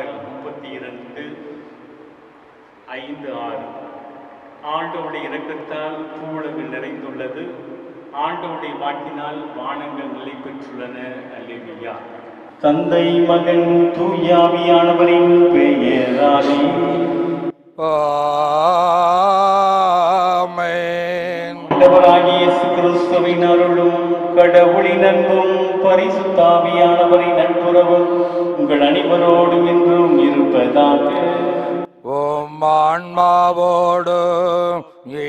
பாடல் 32:5-6. ஆண்டவருடைய இரக்கத்தால் பூவுலகு நிறைந்துள்ளது, ஆண்டவருடைய வாக்கினால் வானங்கள் நிலை பெற்றுள்ளன. அல்லேலூயா. தந்தை மகன் தூயாவியானவரின் பெயராலே ஆமென். ஆண்டவராகிய இயேசு கிறிஸ்துவின் அருளும் கடவுளின் அன்பும் பரிசுத்தாவியானவரின் நட்புறவும் உங்கள் அனைவரோடும் என்றும் இருப்பதாக. உம் ஆன்மாவோடு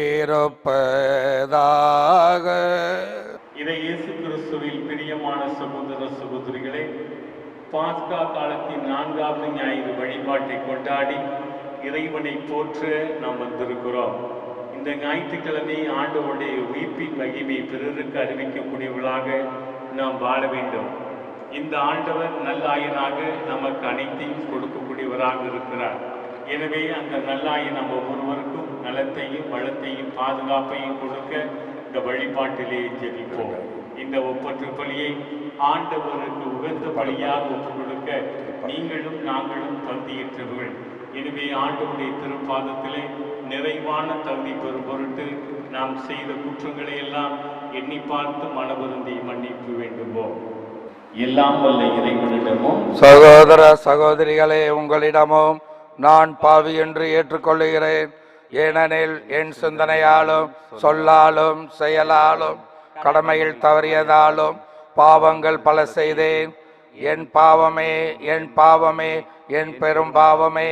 இருப்பதாக. இதை இயேசு கிறிஸ்துவில் பிரியமான சகோதர சகோதரிகளே, பாஸ்கா காலத்தின் 4வது ஞாயிறு வழிபாட்டை கொண்டாடி இறைவனை போற்ற நாம் வந்திருக்கிறோம். இந்த ஞாயிற்றுக்கிழமை ஆண்டவருடைய உயிர்ப்பின் மகிமை பிறருக்கு அறிவிக்கக்கூடியவர்களாக நாம் வாழ வேண்டும். இந்த ஆண்டவர் நல்லாயனாக நமக்கு அனைத்தையும் கொடுக்கக்கூடியவராக இருக்கிறார். எனவே அந்த நல்லாயன் நம்ம ஒவ்வொருவருக்கும் நலத்தையும் வளத்தையும் பாதுகாப்பையும் கொடுக்க இந்த வழிபாட்டிலே ஜெபிப்போம். இந்த ஒப்பற்று பலியை ஆண்டவருக்கு உகந்த பலியாக ஒப்புக் கொடுக்க நீங்களும் நாங்களும் தகுதியற்றவர்கள். எனவே ஆண்டவருடைய திருப்பாதத்திலே நிறைவான தகுதி பெறும் பொருட்டு நாம் செய்த குற்றங்களை எல்லாம் எண்ணி பார்த்து மனவருந்தி மன்னிப்பு வேண்டுவோம். எல்லாம் வல்ல இறைவனிடமும் சகோதர சகோதரிகளே, உங்களிடமும் நான் பாவி என்று ஏற்றுக்கொள்கிறேன். ஏனெனில் என் சிந்தனையாலும் சொல்லாலும் செயலாலும் கடமையில் தவறியதாலும் பாவங்கள் பல செய்தேன். என் பாவமே, என் பாவமே, என் பெரும் பாவமே.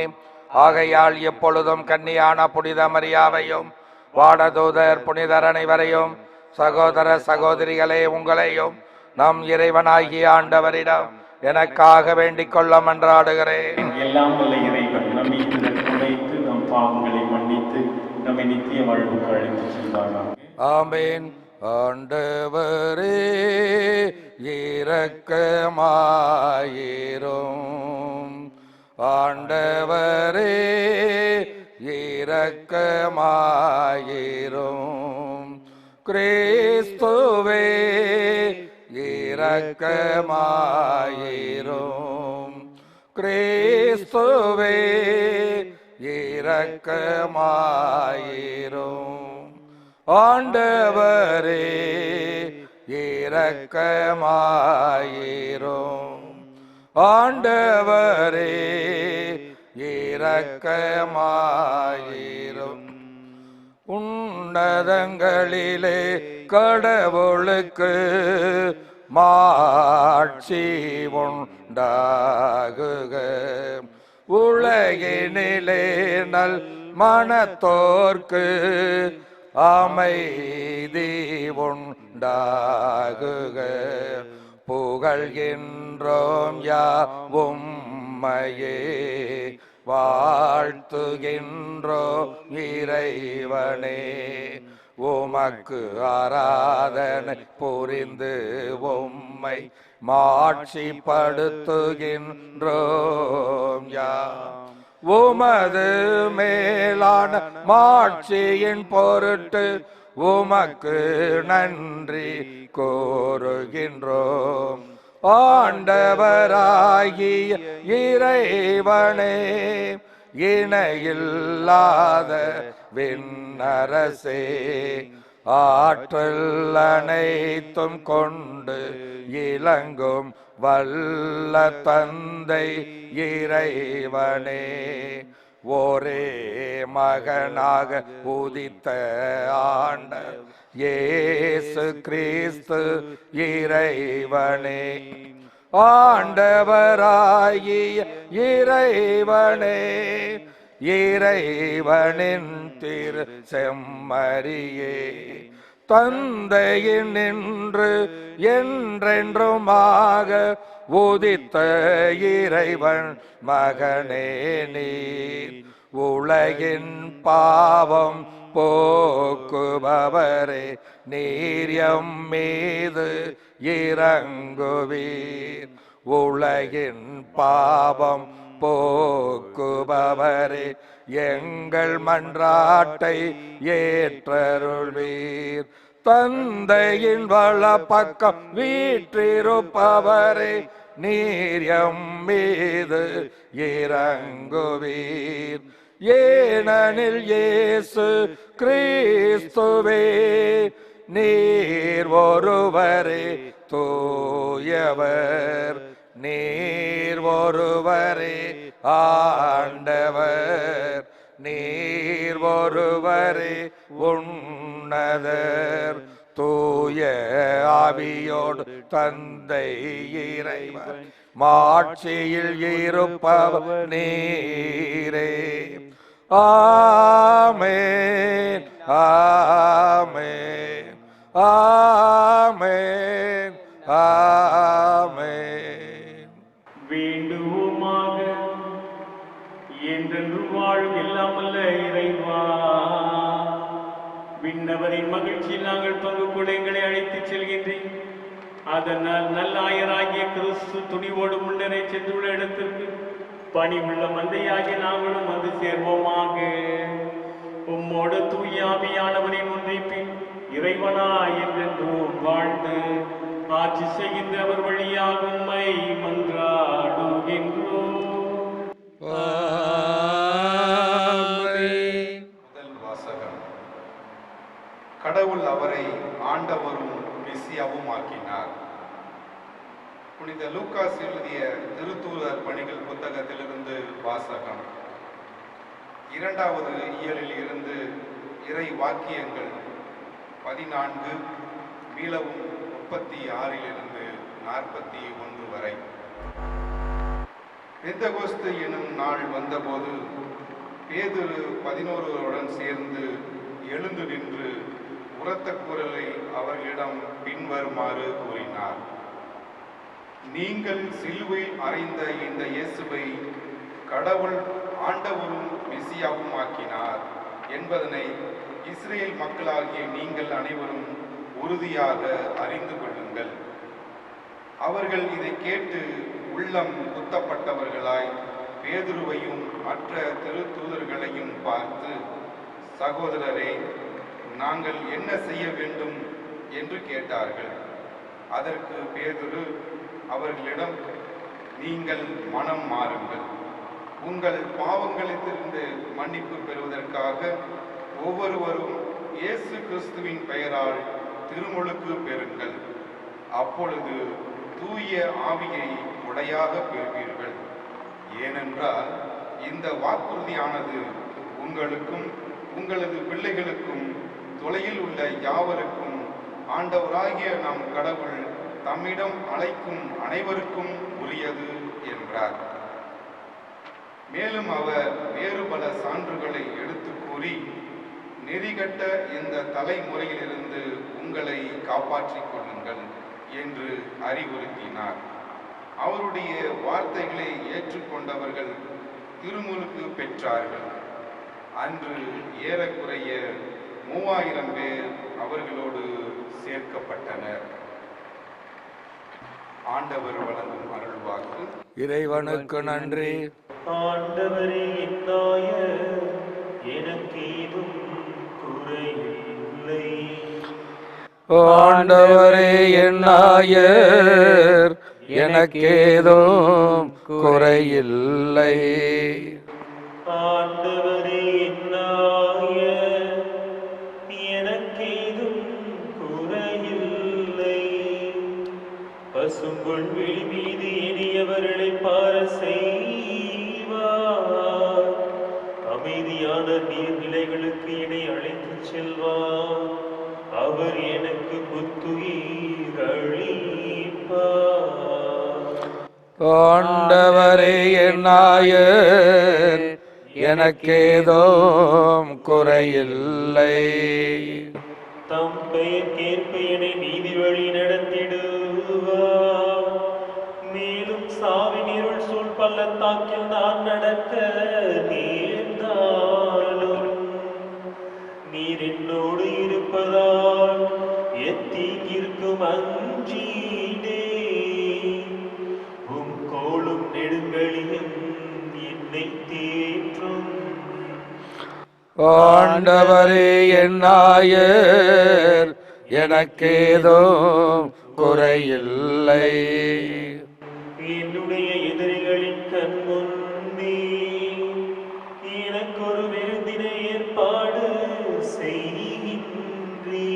ஆகையால் எப்பொழுதும் கன்னியான புனித மரியாவையும் வானதூதர் புனிதர் அனைவரையும், சகோதர சகோதரிகளே உங்களையும் நம் இறைவனாகிய ஆண்டவரிடம் எனக்காக வேண்டிக் கொள்ள மன்றாடுகிறேன். எல்லாம் வல்ல இறைவன் நம்மை துடைத்து நம் பாவங்களை மன்னித்து நம்மை நித்திய வாழ்வுக்கு அழைத்து செல்வாராம். ஆமென். ஆண்டவரே இரக்கமாயிரும். ஆண்டவரே இரக்கமாயிரும். கிறிஸ்துவே இரக்கமாயிரும். கிறிஸ்துவே இரக்கமாயிரும். ஆண்டவரே இரக்கமாயிரும். ஆண்டவரே இரக்கமாயிரும். உன்னதங்களிலே கடவுளுக்கு மாட்சி உண்டாகுக. உலகினிலே நல் மனத்தோர்க்கு அமைதி உண்டாகுக. புகழ்கின்றோம் யாவும்மையே, வாழ்த்துகின்றோம் இறைவனே. உமக்கு ஆராதனை புரிந்து உம்மை மாட்சிப்படுத்துகின்றோம் யாம். உமது மேலான மாட்சியின் பொருட்டு உமக்கு நன்றி கூறுகின்றோம். ஆண்டவராகிய இறைவனே, இணையில்லாத விண்ணரசே, ஆற்றல் அனைத்தும் கொண்டு இலங்கும் வல்ல தந்தை இறைவனே, ஒரே மகனாக உதித்த ஆண்டவர் இயேசு கிறிஸ்து இறைவனே, ஆண்டவராகிய இறைவனே, இறைவனின் திரு செம்மறியே, தந்தையின் நின்று என்றென்றுமாக உதித்த இறைவன் மகனே நீர். உலகின் பாவம் போக்குபவரே, நீர் எம் மீது இறங்குவீர். உலகின் பாவம் போக்குபவரே, எங்கள் மன்றாட்டை ஏற்றருள்வீர். தந்தையின் வலப்பக்கம் வீற்றிருப்பவரே, நீர் எம் மீது இறங்குவீர். ஏனெனில் இயேசு கிறிஸ்துவே நீர் ஒருவரே தூயவர், நீர் ஒருவரே ஆண்டவர், நீர் ஒருவரே உன்னதர். தூய ஆவியோடு தந்தை இறைவன் மாட்சியில் இருப்பவர் நீரே. ஆமென், ஆமென், ஆமென், ஆமென். வேண்டுவோமாக. என்றென்று வாழும் எல்லாமல்ல இறைவா, விண்ணவரின் மகிழ்ச்சியில் நாங்கள் பங்கு கொள்ள எங்களை அழைத்துச் செல்கின்றேன். அதனால் நல்லாயராகிய கிறிஸ்து துணிவோடு முன்னரே சென்றுள்ள இடத்திற்கு பணி உள்ள மந்தையாகிய நாங்களும் வந்து சேர்வோமாக. உம்மோடு தூய ஆவியானவரின் ஒன்றைப்பின் இறைவனாய் என்றென்றும் வாழ்ந்து ஆட்சி செய்கின்ற அவர் வழியாக உம்மை மன்றாடுகின்றோம். முதல் வாசகம். கடவுள் அவரை ஆண்டவரும் மெசியாவும் ஆக்கினார். புனித லூக்காஸ் எழுதிய திருத்தூதர் பணிகள் புத்தகத்திலிருந்து வாசகம். 2வது இயலில் இருந்து இறை வாக்கியங்கள் 14 மீளவும் 36 41 வரை. பெந்தகோஸ்து எனும் நாள் வந்தபோது பேதுரு 11 சேர்ந்து எழுந்து நின்று உரத்த குரலில் அவர்களிடம் பின்வருமாறு கூறினார்: நீங்கள் சிலுவையில் அறைந்த இந்த இயேசுவை கடவுள் ஆண்டவரும் மெசியாவும் ஆக்கினார் என்பதனை இஸ்ரேல் மக்களாகிய நீங்கள் அனைவரும் உறுதியாக அறிந்து கொள்ளுங்கள். அவர்கள் இதை கேட்டு உள்ளம் குத்தப்பட்டவர்களாய் பேதுருவையும் மற்ற திருத்தூதர்களையும் பார்த்து, சகோதரரே, நாங்கள் என்ன செய்ய வேண்டும் என்று கேட்டார்கள். அதற்கு பேதுரு அவர்களிடம், நீங்கள் மனம் மாறுங்கள், உங்கள் பாவங்களிலிருந்து மன்னிப்பு பெறுவதற்காக ஒவ்வொருவரும் இயேசு கிறிஸ்துவின் பெயரால் திருமுழுக்கு பெறுங்கள். அப்பொழுது தூய ஆவியை உடையாக பெறுவீர்கள். ஏனென்றால் இந்த வாக்குறுதியானது உங்களுக்கும் உங்களது பிள்ளைகளுக்கும் தொலையில் உள்ள யாவருக்கும் ஆண்டவராகிய நம் கடவுள் தம்மிடம் அழைக்கும் அனைவருக்கும் உரியது என்றார். மேலும் அவர் வேறு பல சான்றுகளை எடுத்து கூறி, நெறிகட்ட இந்த தலைமுறையிலிருந்து உங்களை காப்பாற்றிக் கொள்ளுங்கள் என்று அறிவுறுத்தினார். அவருடைய வார்த்தைகளை ஏற்றுக்கொண்டவர்கள் திருமுழுக்கு பெற்றார்கள். அன்று ஏறக்குறைய 3000 பேர் அவர்களோடு சேர்க்கப்பட்டனர். ஆண்டவர் வழங்கும் அருள்வாக்கு. இறைவனுக்கு நன்றி. ஆண்டவரே, என்னாய எனக்கேதும் குறையில்லை. ஆண்டவரே என் நாயர், எனக்கேதும் குறையில்லை. ஆண்டவரே, என்னாய எனக்கேதும் குறையில்லை. பசும்பொன் விழி மீது எளியவர்களை பார செய்வார். அமைதியான நீர்நிலைகளுக்கு என்னை அழைத்துச் செல்வார். அவர் எனக்கு புத்துயிர் அளிப்பார். ஆண்டவரே என் நாயர், எனக்கேதும் குறையில்லை. தம் பெயர்க்கேற்ப என்னை நீதி வழி நடத்திடுவார். மேலும் சாவின் இருள் சூழ் பள்ளத்தாக்கில் நான் நடக்க நேர்ந்தாலும் நீர் என்னோடு இருப்பதால் எத்தீங்கிற்கும் அஞ்சீடே. உம் கோலும் நெடுங்கலியும் என்னை தேற்றும். ஆண்டவரே என் நாயர், எனக்கேதும் குறையில்லை. என்னுடைய எதிரிகளின் கண் முன்னே எனக்கொரு விருந்தினை ஏற்பாடு செய்கின்றே.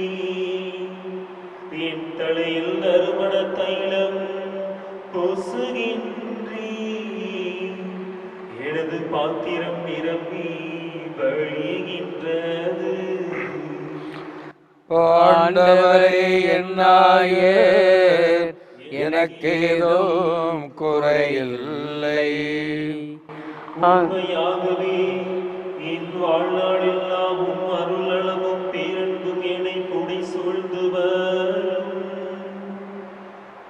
என் தலையில் நறுமண தைலம் பொசுகின்றே. எனது பாத்திரம் நிரம்பி வழிகின்றது. ஆண்டவரே என்னாயேர் எனக்கேதும் குறையில்லை. உண்மையாகவே என் வாழ்நாளெல்லாம் உம் அருளளவும் பேரன்பும் என்னை புடை சூழ்ந்து வரும்.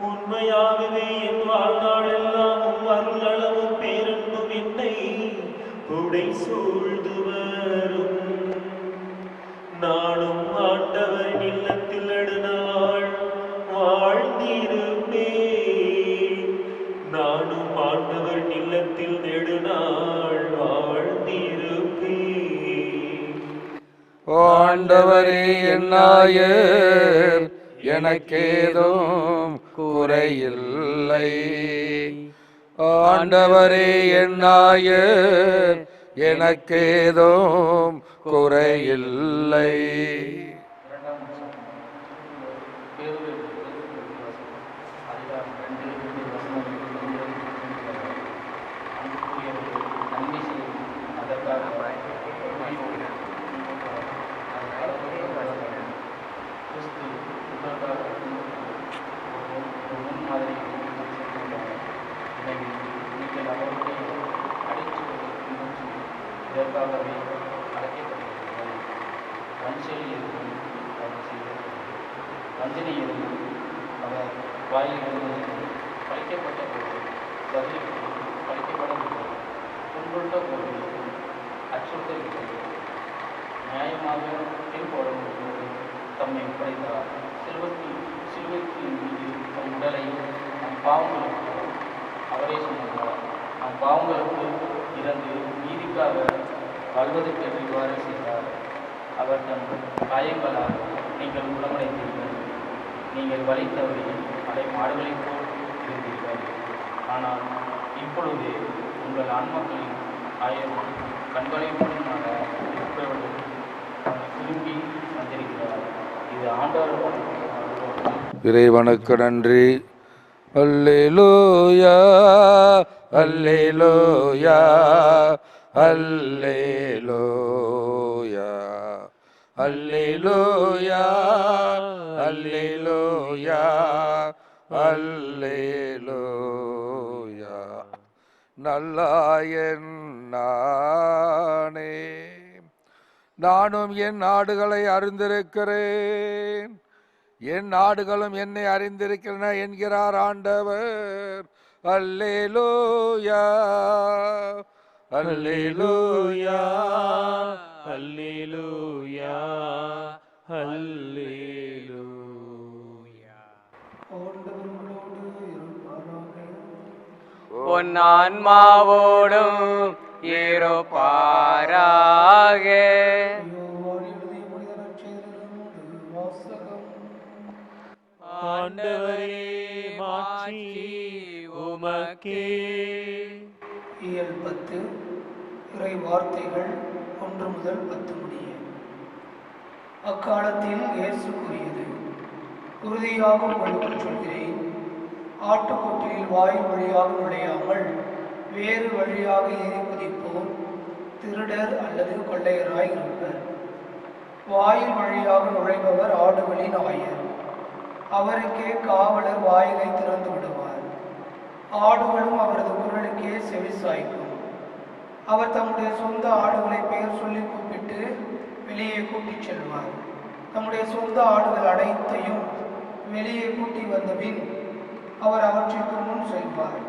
உண்மையாகவே என் வாழ்நாளெல்லாம் உம் அருளளவும் பேரன்பும் என்னை புடை சூழ்ந்து வரும். நானும் ஆண்டவரின் இல்லத்தில் நெடுநாள் வாழ்ந்திருப்பேன். நானும் ஆண்டவரின் இல்லத்தில் நெடுநாள் வாழ்ந்திருப்பேன். ஆண்டவரே என்னாயேர் எனக்கேதும் குறையில்லை. ஆண்டவரே என்னாயேர் எனக்கேதும் குறையில்லை. இதற்காகவே அழைக்கப்படுகிறீர்கள். வஞ்சனை எதுவும் அவர் செய்தது. வஞ்சனை எதுவும் அவர் வாயிலிருந்து பழிக்கப்பட்ட போது பதிலுக்கு பழிக்கப்படவில்லை. துன்புற்ற போது அச்சுறுத்தவில்லை. நியாயமாக பின்போடும்போது தம்மை படைத்தார். சிலுவைக்கு மீது தம் உடலை நம் பாவங்களுக்கு அவரே சொன்னார். நம் பாவங்களுக்கு இறந்து நீதிக்காக வாழ்வதற்கு இவ்வாறு செய்தார். அவர் தம் காயங்களால் நீங்கள் குணமடைந்தீர்கள். நீங்கள் வலித்தவரை அடை மாடுகளைப் போல் இருந்தீர்கள். ஆனால் இப்பொழுது உங்கள் ஆன்மாக்களின் ஆயிரம் கண்களை மூலமாக இருப்பவர்கள் திரும்பி வந்திருக்கிறார். இது ஆண்டவர் இறைவனுக்கு நன்றி. அல்லேலூயா அல்லேலூயா அல்லேலூயா அல்லேலூயா அல்லேலூயா அல்லேலூயா. நல்லாயன் நானே, நானும் என் நாடுகளை அறிந்திருக்கிறேன், என் நாடுகளும் என்னை அறிந்திருக்கின்றன என்கிறார் ஆண்டவர். அல்லேலூயா அல்லேலூயா அல்லேலூயா அல்லேலூயா. உன் ஆன்மாவோடும் இருப்பாராக. ஆண்டவரே மாட்சி உமக்கே. இயல் 10 இறை வார்த்தைகள் 1 முதல் 10 முடிய. அக்காலத்தில் இயேசு கூறியது, உறுதியாக உங்களுக்கு சொல்கிறேன், ஆட்டுக்கொட்டிலில் வாயில் வழியாக நுழையாமல் வேறு வழியாக ஏறி குதிப்போர் திருடர் அல்லது கொள்ளையராய் இருப்பர். வாயில் வழியாக நுழைபவர் ஆடுகளின் ஆயர். அவருக்கே காவலர் வாயிலை திறந்து விடுவார். ஆடுகளும் அவரது குரலுக்கே செவிசாய்க்கும். அவர் தம்முடைய சொந்த ஆடுகளை பெயர் சொல்லி கூப்பிட்டு வெளியே கூட்டிச் செல்வார். தம்முடைய சொந்த ஆடுகள் அனைத்தையும் வெளியே கூட்டி வந்தபின் அவர் அவற்றிற்கு முன் செல்வார்.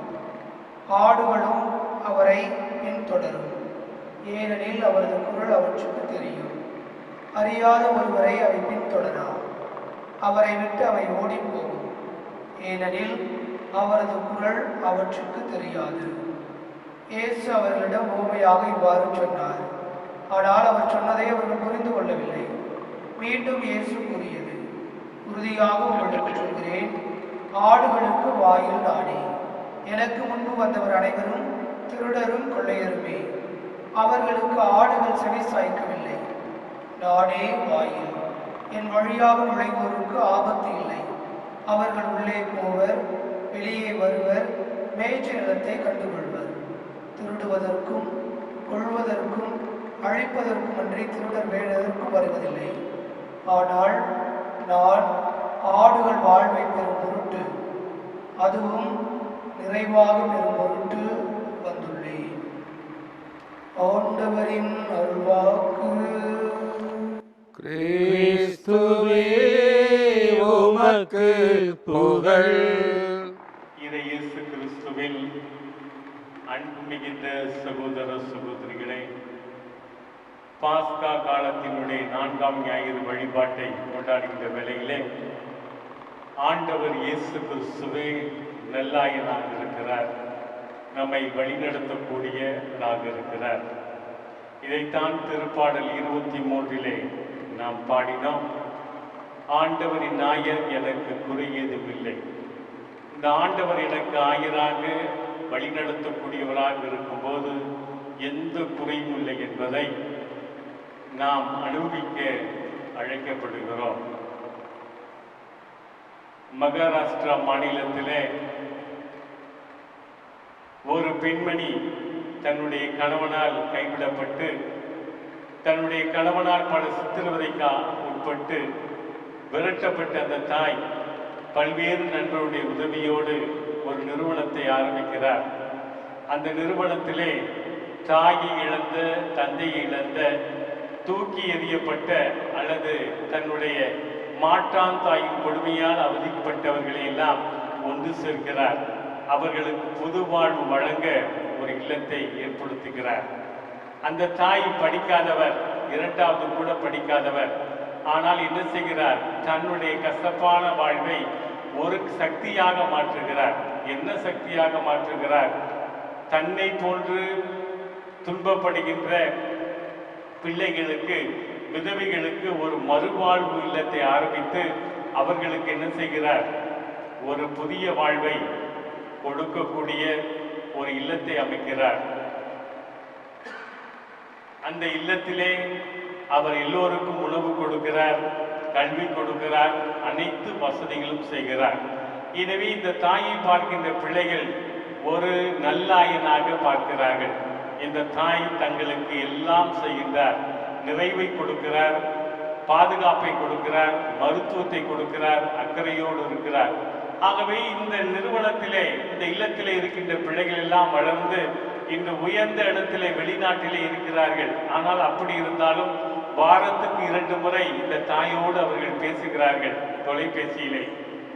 ஆடுகளும் அவரை பின்தொடரும், ஏனெனில் அவரது குரல் அவற்றுக்கு தெரியும். அறியாத ஒருவரை அவை பின்தொடரா. அவரை விட்டு அவை ஓடிப்போகும், ஏனெனில் அவரது குரல் அவற்றுக்கு தெரியாது. இயேசு அவர்களிடம் உவமையாக இவ்வாறு சொன்னார். ஆனால் அவர் சொன்னதை அவர்கள் புரிந்து கொள்ளவில்லை. மீண்டும் இயேசு கூறியது, உறுதியாக உங்களுக்கு சொல்கிறேன், ஆடுகளுக்கு வாயில் நானே. எனக்கு முன்பு வந்தவர் அனைவரும் திருடரும் கொள்ளையருமே. அவர்களுக்கு ஆடுகள் செவி சாய்க்கவில்லை. நானே வாயில். என் வழியாக நுழைவோருக்கு ஆபத்து இல்லை. அவர்கள் உள்ளே போவர், வெளியே வருவர், மேய்ச்சல் நிலத்தை கண்டுகொள்வர். திருடுவதற்கும் கொள்வதற்கும் அழிப்பதற்கும் அன்றி திருடர் வேறெதற்கும் வருவதில்லை. ஆனால் நான் ஆடுகள் வாழ்வை பெறும் பொருட்டு, அதுவும் நிறைவாக பெறும் பொருட்டு வந்துள்ளேன். ஆண்டவரின் அருள்வாக்கு. கிறிஸ்துவே உமக்கு புகழ். இறை இயேசு கிறிஸ்துவில் அன்பு மிகுந்த சகோதர சகோதரிகளே, பாஸ்கா காலத்தினுடைய 4ஆம் ஞாயிறு வழிபாட்டை கொண்டாடுகின்ற வேளையிலே ஆண்டவர் இயேசு கிறிஸ்துவே நல்லாயனாக இருக்கிறார், நம்மை வழிநடத்தக்கூடியவராக இருக்கிறார். இதைத்தான் திருப்பாடல் 23 நாம் பாடினோம். ஆண்டவரின் நாயர் எனக்கு குறை ஏதுமில்லை. இந்த ஆண்டவர் எனக்கு ஆயராக வழிநடத்தக்கூடியவராக இருக்கும்போது எந்த குறையும் இல்லை என்பதை நாம் அனுபவிக்க அழைக்கப்படுகிறோம். மகாராஷ்டிரா மாநிலத்திலே ஒரு பெண்மணி தன்னுடைய கணவனால் கைவிடப்பட்டு, தன்னுடைய கணவனால் பல சித்திரவதைக்கு உட்பட்டு விரட்டப்பட்ட அந்த தாய் பல்வேறு நண்பருடைய உதவியோடு ஒரு நிறுவனத்தை ஆரம்பிக்கிறார். அந்த நிறுவனத்திலே தாயை இழந்த, தந்தையை இழந்த, தூக்கி எறியப்பட்ட அல்லது தன்னுடைய மாற்றான் தாயின் கொடுமையால் அவதிப்பட்டவர்களை எல்லாம் ஒன்று சேர்க்கிறார். அவர்களுக்கு புது வாழ்வு வழங்க ஒரு இல்லத்தை ஏற்படுத்துகிறார். அந்த தாய் படிக்காதவர், 2வது கூட படிக்காதவர். ஆனால் என்ன செய்கிறார்? தன்னுடைய கசப்பான வாழ்வை ஒரு சக்தியாக மாற்றுகிறார். என்ன சக்தியாக மாற்றுகிறார்? தன்னை போன்று துன்பப்படுகின்ற பிள்ளைகளுக்கு, விதவைகளுக்கு ஒரு மறுவாழ்வு இல்லத்தை ஆரம்பித்து அவர்களுக்கு என்ன செய்கிறார்? ஒரு புதிய வாழ்வை கொடுக்கக்கூடிய ஒரு இல்லத்தை அமைக்கிறார். அந்த இல்லத்திலே அவர் எல்லோருக்கும் உணவு கொடுக்கிறார், கல்வி கொடுக்கிறார், அனைத்து வசதிகளும் செய்கிறார். எனவே இந்த தாயை பார்க்கின்ற பிள்ளைகள் ஒரு நல்லாயனாக பார்க்கிறார்கள். இந்த தாய் தங்களுக்கு எல்லாம் செய்கின்றார், நிறைவை கொடுக்கிறார், பாதுகாப்பை கொடுக்கிறார், மருத்துவத்தை கொடுக்கிறார், அக்கறையோடு இருக்கிறார். ஆகவே இந்த நிறுவனத்திலே, இந்த இல்லத்திலே இருக்கின்ற பிள்ளைகள் எல்லாம் வளர்ந்து இன்று உயர்ந்த இடத்திலே வெளிநாட்டிலே இருக்கிறார்கள். ஆனால் அப்படி இருந்தாலும் வாரத்துக்கு 2 முறை இந்த தாயோடு அவர்கள் பேசுகிறார்கள் தொலைபேசியிலே.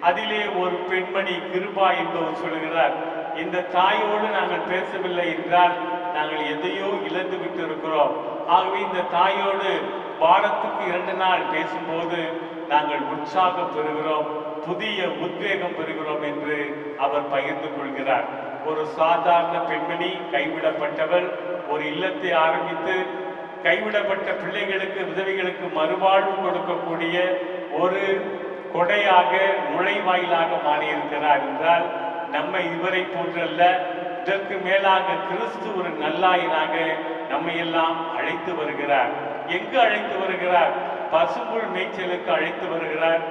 அதிலே ஒரு பெண்மணி கிருபா என்பவர் சொல்கிறார், இந்த தாயோடு நாங்கள் பேசவில்லை என்றால் நாங்கள் எதையோ இழந்து விட்டு இருக்கிறோம். ஆகவே இந்த தாயோடு வாரத்துக்கு 2 நாள் பேசும்போது நாங்கள் உற்சாகம் பெறுகிறோம், புதிய உத்வேகம் பெறுகிறோம் என்று அவர் பகிர்ந்து கொள்கிறார். ஒரு சாதாரண பெண்மணி, கைவிடப்பட்டவள், ஒரு இல்லத்தை ஆரம்பித்து கைவிடப்பட்ட பிள்ளைகளுக்கு, விதவைகளுக்கு மறுவாழ்வு கொடுக்கக்கூடிய ஒரு கொடையாக, நுழைவாயிலாக மாறியிருக்கிறார் என்றால் நம்மை இவரை போன்றல்ல, இதற்கு மேலாக கிறிஸ்து ஒரு நல்லாயனாக நம்மை எல்லாம் அழைத்து வருகிறார். எங்கு அழைத்து வருகிறார்? பசும்புல் மேய்ச்சலுக்கு அழைத்து வருகிறார்.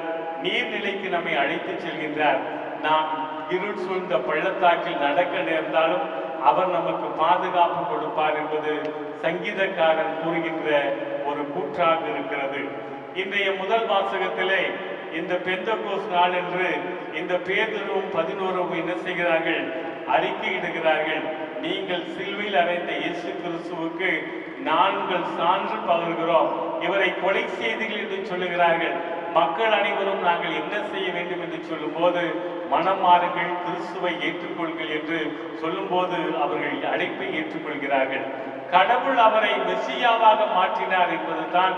நீர்நிலைக்கு நம்மை அழைத்து செல்கின்றார். நாம் இருள் சூழ்ந்த பள்ளத்தாக்கில் நடக்க நேர்ந்தாலும் அவர் நமக்கு பாதுகாப்பு கொடுப்பார் என்பது சங்கீதக்காரன் கூறுகின்ற ஒரு கூற்றாக இருக்கிறது. இன்றைய முதல் வாசகத்திலே இந்த பெந்தகோஸ் நாள் என்று இந்த பேதுருவும் 11 என்ன செய்கிறார்கள்? அறிக்கையிடுகிறார்கள். நீங்கள் சிலுவையில் அறைந்த இயேசு கிறிஸ்துவுக்கு நாங்கள் சான்று பகர்கிறோம், இவரை கொலை செய்தீர்கள் என்று சொல்லுகிறார்கள். மக்கள் அனைவரும் நாங்கள் என்ன செய்ய வேண்டும் என்று சொல்லும் போது, மனம் மாறுங்கள், கிறிஸ்துவை ஏற்றுக்கொள்கள் என்று சொல்லும் போது அவர்கள் அழைப்பை ஏற்றுக்கொள்கிறார்கள். கடவுள் அவரை மெசியாவாக மாற்றினார் என்பதுதான்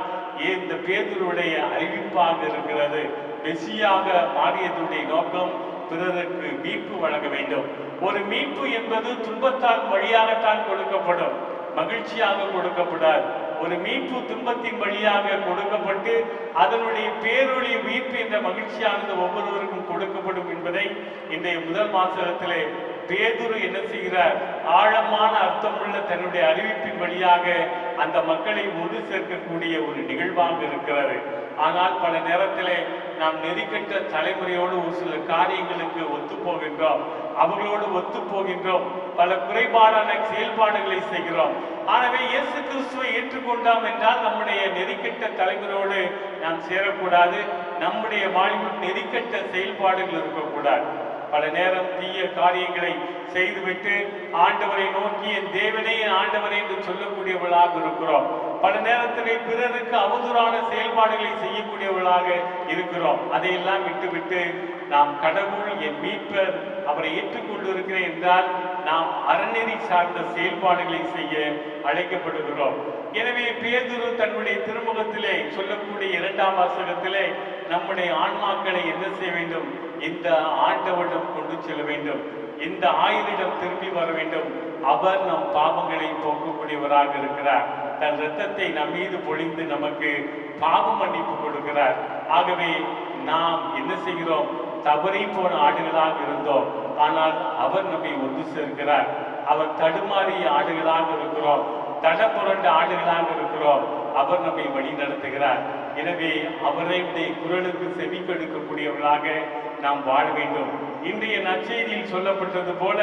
இந்த பேதுருடைய அறிவிப்பாக இருக்கிறது. மெசியாக மாறியதுடைய நோக்கம் பிறருக்கு மீட்பு வழங்க வேண்டும். ஒரு மீட்பு என்பது துன்பத்தால் வழியாகத்தான் கொடுக்கப்படும், மகிழ்ச்சியாக கொடுக்கப்படாது. ஒரு மீட்பு துன்பத்தின் வழியாக கொடுக்கப்பட்டு அதனுடைய பேரொளி மீட்பு என்ற மகிழ்ச்சியானது ஒவ்வொருவருக்கும் கொடுக்கப்படும் என்பதை இன்றைய முதல் வாசகத்திலே பேதுரு என்ன செய்கிறார்? ஆழமான அர்த்தமுள்ள தன்னுடைய அறிவிப்பின் வழியாக அந்த மக்களை ஒன்று சேர்க்கக்கூடிய ஒரு நிகழ்வாக இருக்கிறது. ஆனால் பல நேரத்திலே நாம் நெறிக்கட்ட தலைமுறையோடு ஒரு சில காரியங்களுக்கு ஒத்து போகின்றோம், அவர்களோடு ஒத்து போகின்றோம், பல குறைபாடான செயல்பாடுகளை செய்கிறோம். ஆகவே இயேசு கிறிஸ்துவை ஏற்றுக்கொண்டோம் என்றால் நம்முடைய நெறிக்கட்ட தலைமுறையோடு நாம் சேரக்கூடாது, நம்முடைய வாழ்வில் நெறிக்கட்ட செயல்பாடுகள் இருக்கக்கூடாது. பல நேரம் தீய காரியங்களை செய்துவிட்டு ஆண்டவரை நோக்கி என் தேவனே என் ஆண்டவரே என்று சொல்லக்கூடியவர்களாக இருக்கிறோம். பல நேரத்திலே பிறருக்கு அவதூறான செயல்பாடுகளை செய்யக்கூடியவர்களாக இருக்கிறோம். அதையெல்லாம் விட்டுவிட்டு நாம் கடவுள் என் மீட்பர், அவரை ஏற்றுக்கொண்டு இருக்கிறேன் என்றால் நாம் அறநெறி சார்ந்த செயல்பாடுகளை செய்ய அழைக்கப்படுகிறோம். எனவே பேதுரு தன்னுடைய திருமுகத்திலே சொல்லக்கூடிய 2ஆம் வாசகத்திலே நம்முடைய ஆன்மாக்களை என்ன செய்ய வேண்டும்? இந்த ஆண்டவரிடம் கொண்டு செல்ல வேண்டும், இந்த ஆயரிடம் திரும்பி வர வேண்டும். அவர் நம் பாவங்களை போக்கக்கூடியவராக இருக்கிறார். தன் இரத்தத்தை நம் மீது பொழிந்து நமக்கு பாவ மன்னிப்பு கொடுக்கிறார். ஆகவே நாம் என்ன செய்கிறோம்? தவறி போன ஆடுகளாக இருந்தோம், ஆனால் அவர் நம்மை ஒன்று சேர்க்கிறார். அவர் தடுமாறிய ஆடுகளாக இருக்கிறோம், தடப்புரண்ட ஆடுகளாக இருக்கிறோம், அவர் நம்மை வழி நடத்துகிறார். எனவே அவருடைய குரலுக்கு செவி கொடுக்கக்கூடியவர்களாக நாம் வாழ வேண்டும். இன்றைய நற்செய்தியில் சொல்லப்பட்டது போல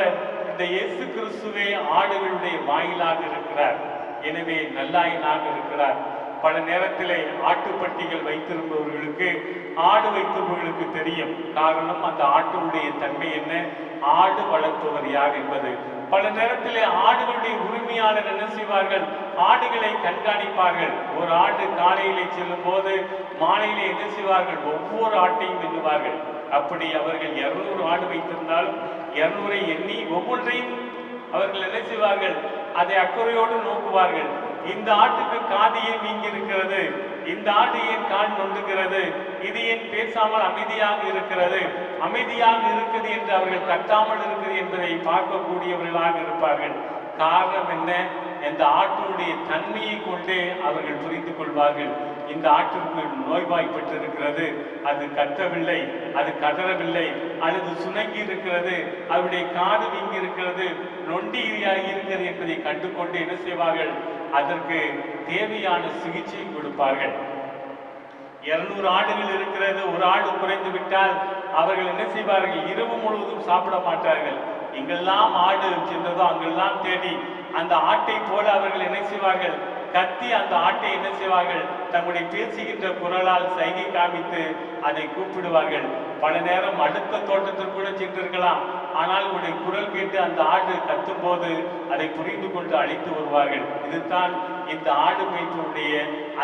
இந்த இயேசு கிறிஸ்துவே ஆடுகளுடைய வாயிலாக இருக்கிறார். எனவே நல்லாயனாக இருக்கிறார். பல நேரத்திலே ஆட்டுப்பட்டிகள் வைத்திருப்பவர்களுக்கு, ஆடு வைத்திருப்பவர்களுக்கு தெரியும். காரணம், அந்த ஆட்டுடைய தன்மை என்ன, ஆடு வளர்ப்பவர் யார் என்பது. பல நேரத்திலே ஆடுகளுடைய உரிமையாளர் என்ன செய்வார்கள்? ஆடுகளை கண்காணிப்பார்கள். ஒரு ஆடு காலையிலே செல்லும் போது மாலையிலே என்ன செய்வார்கள்? ஒவ்வொரு ஆட்டையும் எண்ணுவார்கள். அப்படி அவர்கள் 200 ஆடு வைத்திருந்தாலும் 200 எண்ணி ஒவ்வொன்றையும் அவர்கள் என்ன செய்வார்கள்? அதை அக்கறையோடு நோக்குவார்கள். இந்த ஆட்டுக்கு காது ஏன் வீங்கி இருக்கிறது, இந்த ஆடு ஏன் கால் நொண்டுகிறது, இது ஏன் பேசாமல் அமைதியாக இருக்கிறது, அமைதியாக இருக்குது என்று அவர்கள் கத்தாமல் இருக்குது என்பதை பார்க்கக்கூடியவர்களாக இருப்பார்கள். காரணம் என்ன? இந்த ஆட்டினுடைய தன்மையை கொண்டே அவர்கள் புரிந்து கொள்வார்கள். இந்த ஆட்டிற்கு நோய்வாய்ப்பட்டிருக்கிறது, அது கத்தவில்லை, அது கதறவில்லை, அல்லது சுணங்கி இருக்கிறது, அவருடைய காது வீங்கி இருக்கிறது, நொண்டி இருக்கிறது என்பதை கண்டுகொண்டு என்ன செய்வார்கள்? அதற்கு தேவையான சிகிச்சை கொடுப்பார்கள். 200 ஆடுகள் இருக்கிறது, ஒரு ஆடு குறைந்து விட்டால் அவர்கள் என்ன செய்வார்கள்? இரவு முழுவதும் சாப்பிட மாட்டார்கள். எங்கெல்லாம் ஆடு சென்றதோ அங்கெல்லாம் தேடி அந்த ஆட்டை போல அவர்கள் என்ன செய்வார்கள்? கத்தி அந்த ஆட்டை என்ன செய்வார்கள்? தங்களுடைய பேசுகின்ற குரலால் சைகை காமித்து அதை கூப்பிடுவார்கள். பல நேரம் அடுத்த தோட்டத்திற்கு கூட சென்றிருக்கலாம், ஆனால் உடைய குரல் கேட்டு அந்த ஆடு கத்தும் போது அதை புரிந்து கொண்டு அழைத்து வருவார்கள். இதுதான் இந்த ஆடு மேய்ப்பருடைய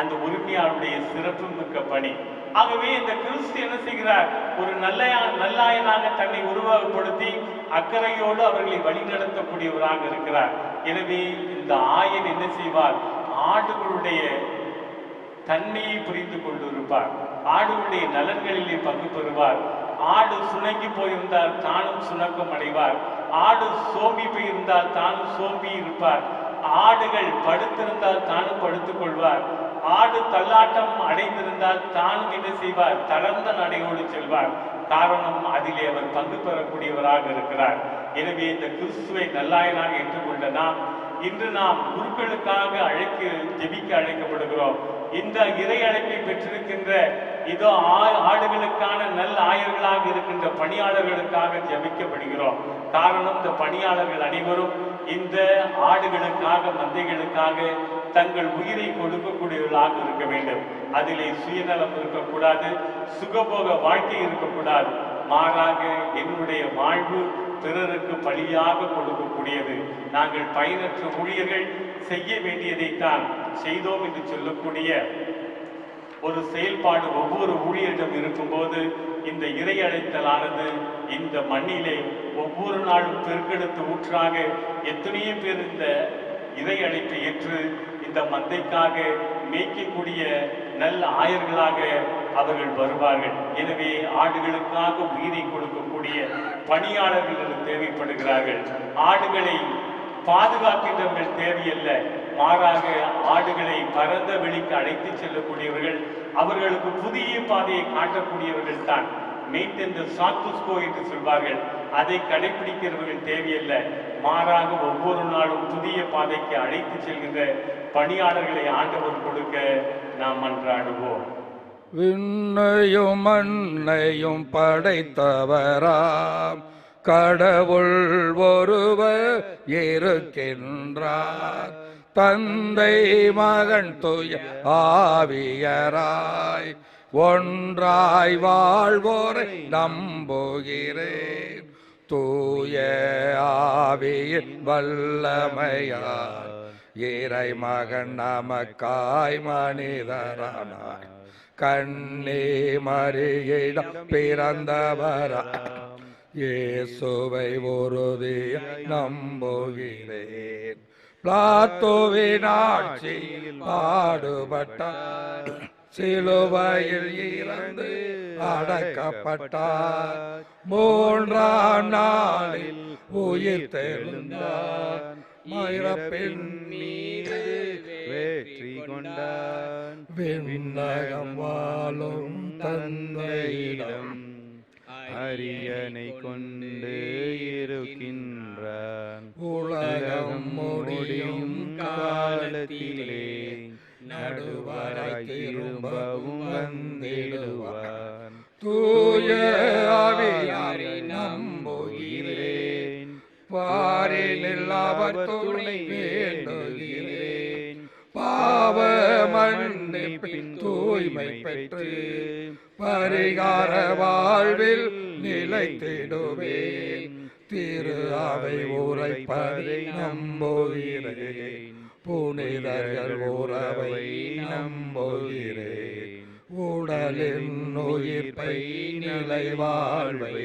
அந்த உரிமையாளருடைய சிறப்பு மிக்க பணி. ஆகவே இந்த கிறிஸ்து என்ன செய்கிறார்? ஒரு நல்லாயனாக தன்னை உருவகப்படுத்தி அக்கறையோடு அவர்களை வழிநடத்தக்கூடியவராக இருக்கிறார். எனவே இந்த ஆயன் என்ன செய்வார்? ஆடுகளுடைய தன்மையை புரிந்து கொண்டிருப்பார், ஆடுகளுடைய நலன்களிலே பங்கு பெறுவார். ஆடு சுணங்கி போயிருந்தால் தானும் சுணக்கம் அடைவார், ஆடு சோம்பி போயிருந்தால் தானும் சோம்பி இருப்பார், ஆடுகள் படுத்திருந்தால் தானும் படுத்துக் கொள்வார், ஆடு தள்ளாட்டம் அடைந்திருந்தால் தானும் என்ன செய்வார்? தளர்ந்த நடையோடு செல்வார். காரணம், அதிலே அவர் பங்கு பெறக்கூடியவராக இருக்கிறார். எனவே இந்த கிறிஸ்துவை நல்லாயனாக ஏற்றுக்கொண்ட இன்று நாம் குருக்களுக்காக ஜெபிக்க அழைக்கப்படுகிறோம். இந்த இறை அழைப்பை பெற்றிருக்கின்ற இதோ ஆடுகளுக்கான நல்ல ஆயர்களாக இருக்கின்ற பணியாளர்களுக்காக ஜெபிக்கப்படுகிறோம். காரணம், இந்த பணியாளர்கள் அனைவரும் இந்த ஆடுகளுக்காக, மந்தைகளுக்காக தங்கள் உயிரை கொடுக்கக்கூடியவர்களாக இருக்க வேண்டும். அதிலே சுயநலம் இருக்கக்கூடாது, சுகபோக வாழ்க்கை இருக்கக்கூடாது. மாறாக என்னுடைய வாழ்வு பிறருக்கு பலியாக கொடுக்கக்கூடியது. நாங்கள் பயனற்ற ஊழியர்கள் செய்ய வேண்டியதைத்தான் செய்தோம் என்று சொல்லக்கூடிய ஒரு செயல்பாடு ஒவ்வொரு ஊழியரிடம் இருக்கும்போது இந்த இறை அழைத்தலானது இந்த மண்ணிலே ஒவ்வொரு நாளும் பெருக்கெடுத்து ஊற்றாக எத்தனையோ பேர் இந்த இறை அழைப்பை ஏற்று இந்த மந்தைக்காக மேய்க்கக்கூடிய நல்ல ஆயர்களாக அவர்கள் வருவார்கள். எனவே ஆடுகளுக்காக உயிரை கொடுக்கக்கூடிய பணியாளர்கள் தேவைப்படுகிறார்கள். ஆடுகளை பாதுகாக்கின்றவர்கள் தேவையல்ல, மாறாக ஆடுகளை பரந்த வெளிக்கு அழைத்து செல்லக்கூடியவர்கள், அவர்களுக்கு புதிய பாதையை காட்டக்கூடியவர்கள் தான். மெயின்டைன் த ஸ்டாட்டஸ் கோ என்று சொல்வார்கள். அதை கடைபிடிக்கிறவர்கள் தேவையில்ல. மாறாக ஒவ்வொரு நாளும் புதிய பாதைக்கு அழைத்து செல்கின்ற பணியாளர்களை ஆண்டவர் கொடுக்க நாம் மன்றாடுவோம். விண்ணையும் மண்ணையும் படைத்தவராம் கடவுள் ஒருவர் இருக்கின்றார். தந்தை மகன் தூய ஆவியராய் ஒன்றாய் வாழ்வோரை நம்புகிறேன். தூய ஆவியின் வல்லமையார் இறை மகன் நமக்காய் மனிதரானார். கண்ணே மரியிடம் பிறந்தவராய் இயேசுவை உறுதியாய் நம்புகிறேன். பிளாத்தோவின் ஆட்சியில் பாடுபட்டார், சிலுவையில் இறந்து அடக்கப்பட்டார், மூன்றாம் நாளில் உயிர் தெழுந்தார், இறப்பின் மீது வெற்றி கொண்டான். விண்ணகம் வாழும் தந்தையிடம் அரியணை கொண்டு இருக்கின்றான். உலகம் முடியும் காலத்திலே நடுவராய் திரும்பவும் வந்திடுவான். தூய ஆவியாரை நம்புகிறேன். பாரினில் அவர் துணை வேண்டுகிறேன். பாவ மன்னிப்பின் தூய்மை பெற்று பரிகார வாழ்வில் நிலைத்திடுவேன். திரு அவை உரைப்பதை நம்புகிறேன். புனிதர்கள் உறவை நம்புகிறேன். உடலின் உயிர்ப்பை நிலை வாழ்வை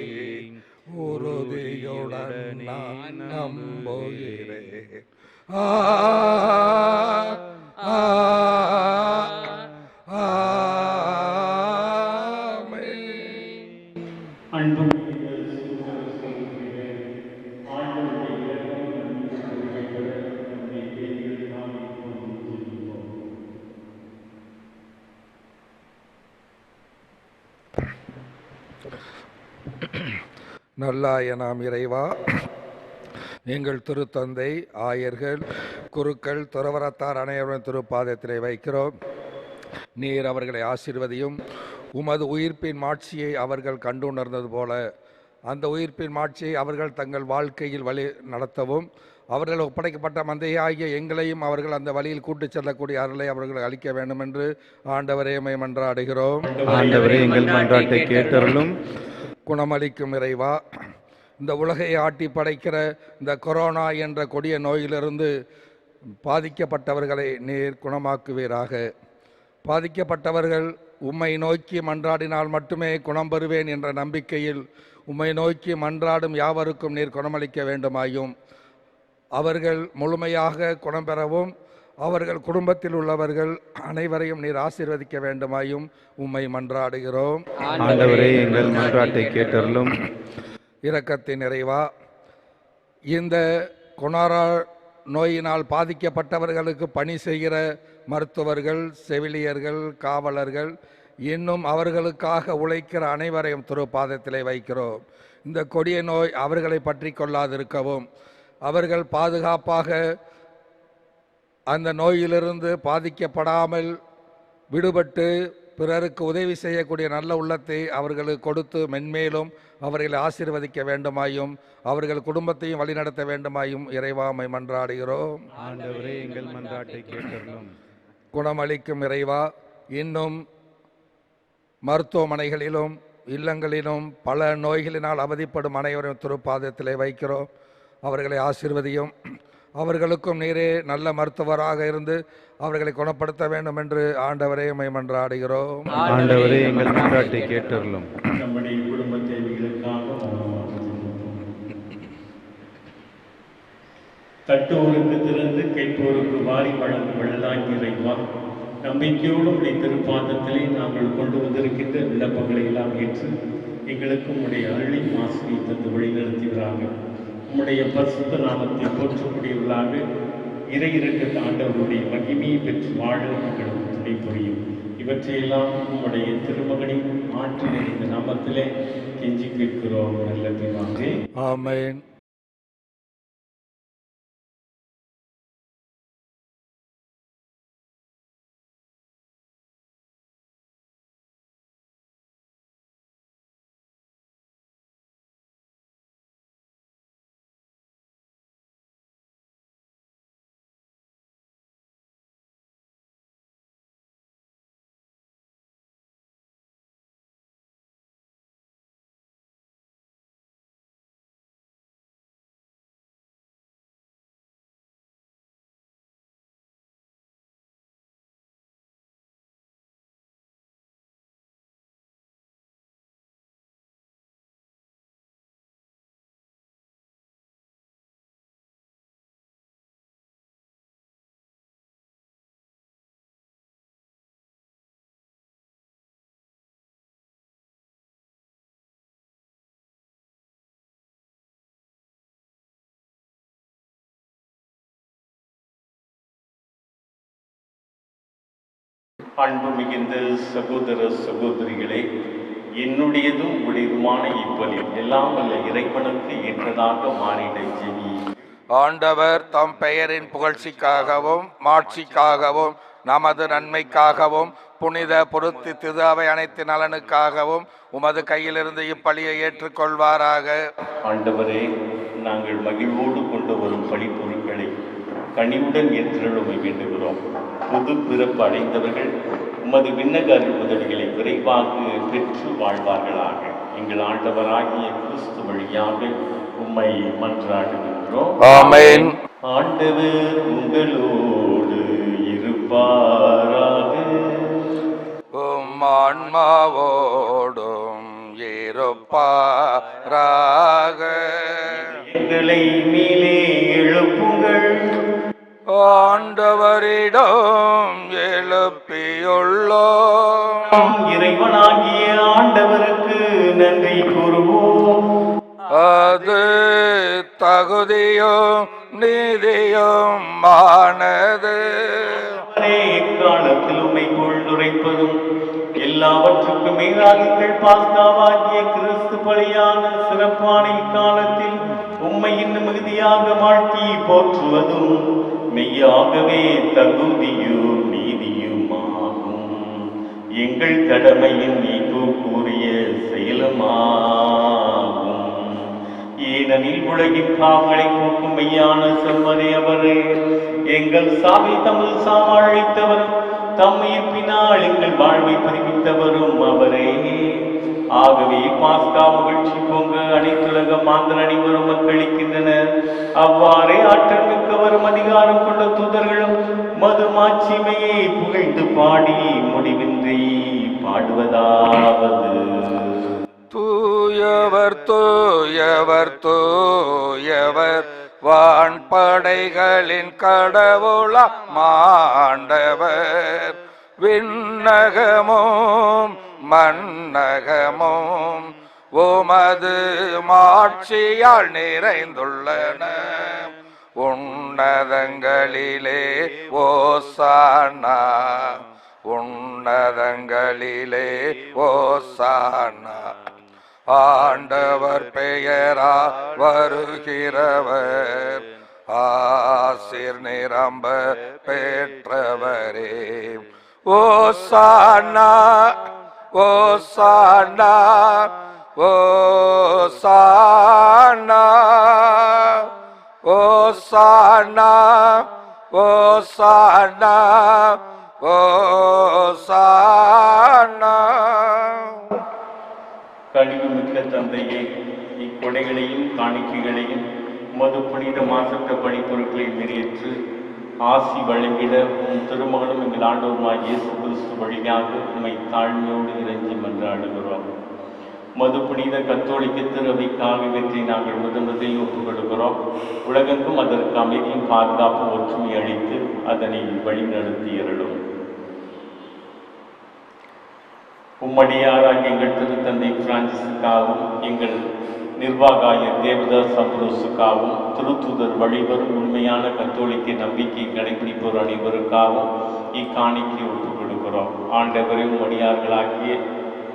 உறுதியுடன் நான் நம்புகிறேன். நல்லாய நாம் இறைவா, எங்கள் திருத்தந்தை, ஆயர்கள், குருக்கள், துறவரத்தார் அனைவரும் திருப்பாதத்திலே வைக்கிறோம். நீர் அவர்களை ஆசீர்வதியும். உமது உயிர்ப்பின் மாட்சியை அவர்கள் கண்டுணர்ந்தது போல அந்த உயிர்ப்பின் மாட்சியை அவர்கள் தங்கள் வாழ்க்கையில் வழி நடத்தவும், அவர்கள் ஒப்படைக்கப்பட்ட மந்தையாகிய எங்களையும் அவர்கள் அந்த வழியில் கூட்டுச் செல்லக்கூடிய அருளை அவர்கள் அளிக்க வேண்டும் என்று ஆண்டவரே உம்மை மன்றாடுகிறோம். ஆண்டவரே, எங்கள் மன்றாட்டை கேட்டருளும். குணமளிக்கும் இறைவா, இந்த உலகை ஆட்டி படைக்கிற இந்த கொரோனா என்ற கொடிய நோயிலிருந்து பாதிக்கப்பட்டவர்களை நீர் குணமாக்குவீராக. பாதிக்கப்பட்டவர்கள் உம்மை நோக்கி மன்றாடினால் மட்டுமே குணம் பெறுவேன் என்ற நம்பிக்கையில் உம்மை நோக்கி மன்றாடும் யாவருக்கும் நீர் குணமளிக்க வேண்டுமாயும், அவர்கள் முழுமையாக குணம் பெறவும் அவர்கள் குடும்பத்தில் உள்ளவர்கள் அனைவரையும் நீர் ஆசீர்வதிக்க வேண்டுமாயும் உம்மை மன்றாடுகிறோம். ஆண்டவரே, எங்கள் மன்றாட்டை கேட்டருளும். இரக்கத்தின் நிறைவா, இந்த கொரோனா நோயினால் பாதிக்கப்பட்டவர்களுக்கு பணி செய்கிற மருத்துவர்கள், செவிலியர்கள், காவலர்கள், இன்னும் அவர்களுக்காக உழைக்கிற அனைவரையும் திருப்பாதத்திலே வைக்கிறோம். இந்த கொடிய நோய் அவர்களை பற்றி கொள்ளாதிருக்கவும், அவர்கள் பாதுகாப்பாக அந்த நோயிலிருந்து பாதிக்கப்படாமல் விடுபட்டு பிறருக்கு உதவி செய்யக்கூடிய நல்ல உள்ளத்தை அவர்களுக்கு கொடுத்து மென்மேலும் அவர்களை ஆசீர்வதிக்க வேண்டுமாயும் அவர்கள் குடும்பத்தையும் வழிநடத்த வேண்டுமாயும் இறைவாமை மன்றாடுகிறோம். ஆண்டவரே, எங்கள் மன்றாட்டை கேட்டருளும். குணமளிக்கும் இறைவா, இன்னும் மருத்துவமனைகளிலும் இல்லங்களிலும் பல நோய்களினால் அவதிப்படும் அனைவரும் திருப்பாதத்திலே வைக்கிறோம். அவர்களை ஆசீர்வதியும். அவர்களுக்கும் நீரே நல்ல மருத்துவராக இருந்து அவர்களை குணப்படுத்த வேண்டும் என்று ஆண்டவரே உம்மை மன்றாடுகிறோம். ஆண்டவரே, எங்கள் மன்றாட்டை கேட்டருளும். நம்முடைய குடும்ப தேவைகளுக்காக தட்டுவோருக்கு திறந்து கைப்போருக்கு வாரி வழங்கும் வெள்ளலாங்கி இறைவா, நம்பிக்கையோடு உடைய திருப்பாதத்திலே நாங்கள் கொண்டு வந்திருக்கின்ற விண்ணப்பங்களை எல்லாம் ஏற்று எங்களுக்கும் உடைய அருளை ஆசிரியை தந்து வழிநடத்துகிறாங்க. உம்முடைய பரிசுத்த நாமத்தை போற்றக்கூடியவர்களாக இறை இரக்கத்தை ஆண்டவருடைய மகிமையை பெற்று வாழ எங்களுக்கு துணை புரியும். இவற்றையெல்லாம் உம்முடைய திருமகனின் மாற்றி நிறைந்த நாமத்திலே கெஞ்சி கேட்கிறோம் நல்ல பிதாவே. ஆமென். அன்பு மிகுந்த சகோதர சகோதரிகளே, என்னுடையதும் உடையதுமான இப்பலி எல்லாம் வல்ல இறைவனுக்கு ஏற்றதாக மாறிட ஜெபி. ஆண்டவர் தம் பெயரின் புகழ்ச்சிக்காகவும் மாட்சிக்காகவும் நமது நன்மைக்காகவும் புனித பொருத்தி திரு அவை அனைத்து நலனுக்காகவும் உமது கையிலிருந்து இப்பலியை ஏற்றுக்கொள்வாராக. ஆண்டவரே, நாங்கள் மகிழ்வோடு கொண்டு வரும் பழிப்பொருட்களை கனிவுடன் ஏற்றலுமை வேண்டுகிறோம். புது பிறப்பு அடைந்தவர்கள் உமது விண்ணக அருள் உதவிகளை விரைவாக பெற்று வாழ்வார்களாக. எங்கள் ஆண்டவராகிய கிறிஸ்து வழியாக உம்மை மன்றாடுகின்றோம். ஆமென். ஆண்டவர் உங்களோடு இருப்பாராக. உம் ஆன்மாவோடும் இருப்பாராக. எங்களை மேலே எழுப்புங்கள். ஆண்டவரிடம் எழுப்பியுள்ளோம். இறைவனாகிய ஆண்டவருக்கு நன்றி கூறுவோம். அது தகுதியும் நீதியும் ஆனது. எக்காலத்தில் உம்மைக்குள் நுரைப்பதும் எல்லாவற்றுக்கும் மேலாகிகள் பாஸ்காவாகிய கிறிஸ்து பலியான சிறப்பான இக்காலத்தில் உம்மை இன்னும் மிகுதியாக மாற்றி போற்றுவதும் மெய்யாகவே தகுதியும் நீதியுமாகும். எங்கள் கடமையின் மீட்பு கூறிய செயலுமாகும். ஏனெனில் உலகின் பாவங்களை போக்கும் மெய்யான செம்மறி அவரே, எங்கள் சாவை தமது சாவாழ் அழைத்தவரும் தம் உயிர்ப்பினால் எங்கள் வாழ்வை பதிவித்தவரும் அவரே. ஆகவே பாஸ்கா மகிழ்ச்சி பொங்க அனைத்துலக மாந்தர் அனைவரும் மக்களிக்கின்றனர். அவ்வாறே ஆற்றல் மிக்கவரும் அதிகாரம் கொண்ட தூதர்களும் மது மாட்சிமையை புகழ்ந்து பாடி முடிவின்றி பாடுவதாவது. தூயவர் தூயவர் தூயவர் வான்படைகளின் கடவுளா மாண்டவர். விண்ணகமும் மண்ணகமும் உமது மாட்சியால் நிறைந்துள்ளன. உன்னதங்களிலே ஓசானா, உன்னதங்களிலே ஓசானா. ஆண்டவர் பெயரா வருகிறவர் ஆசீர் நிரம்ப பெற்றவரே. ஓசானா ஓசானா ஓசானா ஓசானா ஓசானா ஓசானா. கனிவு மிக்க தந்தையே, இக்கொடைகளையும் காணிக்கைகளையும் மது புனித மாசற்ற பணிப்பொருட்களை நிறைவேற்று ஆசி வழங்கிட உம் திருமகனும் எங்கள் ஆண்டவருமாய் இயேசு கிறிஸ்து வழியாக உம்மை தாழ்மையோடு இறைஞ்சி மன்றாடுகிறோம். மது புனித கத்தோலிக்க திருவைக்காக வெற்றி நாங்கள் முதலில் ஒப்புக் கொடுக்கிறோம். உலகெங்கும் அதற்கு அமைதியும் பாதுகாப்பு ஒற்றுமை அளித்து அதனை வழிநடத்தி அருளும். உம்மடியாராக எங்கள் திருத்தந்தை பிரான்சிஸுக்காகவும் எங்கள் நிர்வாகாயர் தேவதாஸ் அம்ப்ரோஸுக்காகவும் திருத்தூதர் வழிவரும் உண்மையான கத்தோலிக்க நம்பிக்கை கடைபிடிப்போர் அனைவருக்காகவும் இக்காணிக்கை ஒப்புக் கொடுக்கிறோம். கொள்கிறோம். ஆண்டவரை உம்முடையார்களாகிய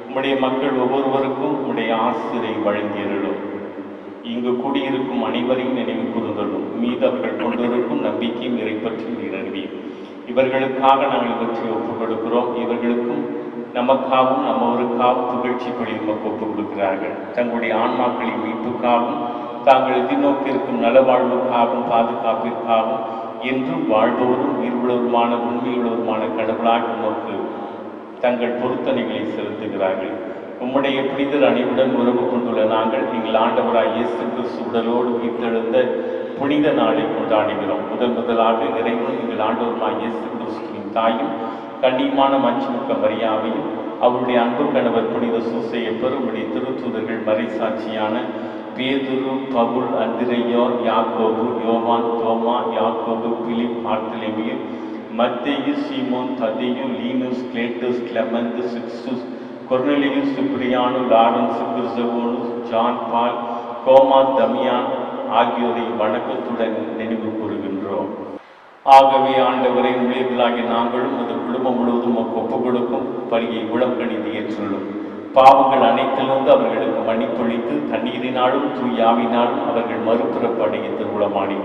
உம்முடைய மக்கள் ஒவ்வொருவருக்கும் உம்முடைய ஆசிரை வழங்கியருளும். இங்கு கூடியிருக்கும் அனைவரையும் நினைவு கூறுதலும் மீது அவர்கள் கொண்டிருக்கும் நம்பிக்கையும் இறைப்பற்றும் நிறுவீர். இவர்களுக்காக நாங்கள் இவற்றை ஒப்புக் கொடுக்கிறோம். இவர்களுக்கும் நமக்காகவும் நம்மவருக்காகவும் புகழ்ச்சி பலி உமக்கு ஒப்புக் கொடுக்கிறார்கள். தங்களுடைய ஆன்மாக்களின் மீட்புக்காகவும் தாங்கள் எதிர்நோக்கியிருக்கும் நலவாழ்வுக்காகவும் பாதுகாப்பிற்காகவும் என்றும் வாழ்பவரும் உயிர்வுள்ளவருமான உண்மையுள்ளவருமான கடவுளாக உமக்கு தங்கள் பொருத்தனைகளை செலுத்துகிறார்கள். உம்முடைய புனிதர் அனைவுடன் உறவு கொண்டுள்ள நாங்கள் எங்கள் ஆண்டவராய் இயேசு கிறிஸ்து உடலோடு உயிர்த்தெழுந்த புனித நாளை கொண்டாடுகிறோம். முதலாக இறைவன் எங்கள் ஆண்டவருமாய் இயேசு கிறிஸ்துவின் தாயும் கண்ணியமான மாட்சிமிக்க மரியாவையும் அவருடைய அன்பு கணவர் புனித சூசையப்பர் உம்முடைய திருத்தூதர்கள் மறைசாட்சியான பேதுரு, பவுல், அந்திரேயோர், யாக்கோபு, யோவான், தோமா, யாக்கோபு, பிலிப், பார்த்தலமேயு, மத்தேயு, சீமோன், ததேயு, லீனுஸ், கிளேட்டஸ், கிளெமெந்து, சிக்ஸ்துஸ், கொர்னேலியுஸ், சிப்ரியானு, லாரன்சு, கிறிஸ்தவோனுஸ், ஜான் பால், கோமா, தமியான் ஆகியோரை வணக்கத்துடன் நினைவு கூறுகின்றோம். ஆகவே ஆண்டவரை ஊழியர்களாகிய நாங்களும் அந்த குடும்பம் முழுவதும் ஒப்புக் கொடுக்கும் பலியை உளம் கணிந்து ஏற்றுள்ளோம். பாவங்கள் அனைத்திலிருந்து அவர்களுக்கு மன்னிப்பொழித்து தண்ணீரினாலும் தூயாவினாலும் அவர்கள் மறுபிறப்பு அடைய திருவுளமானி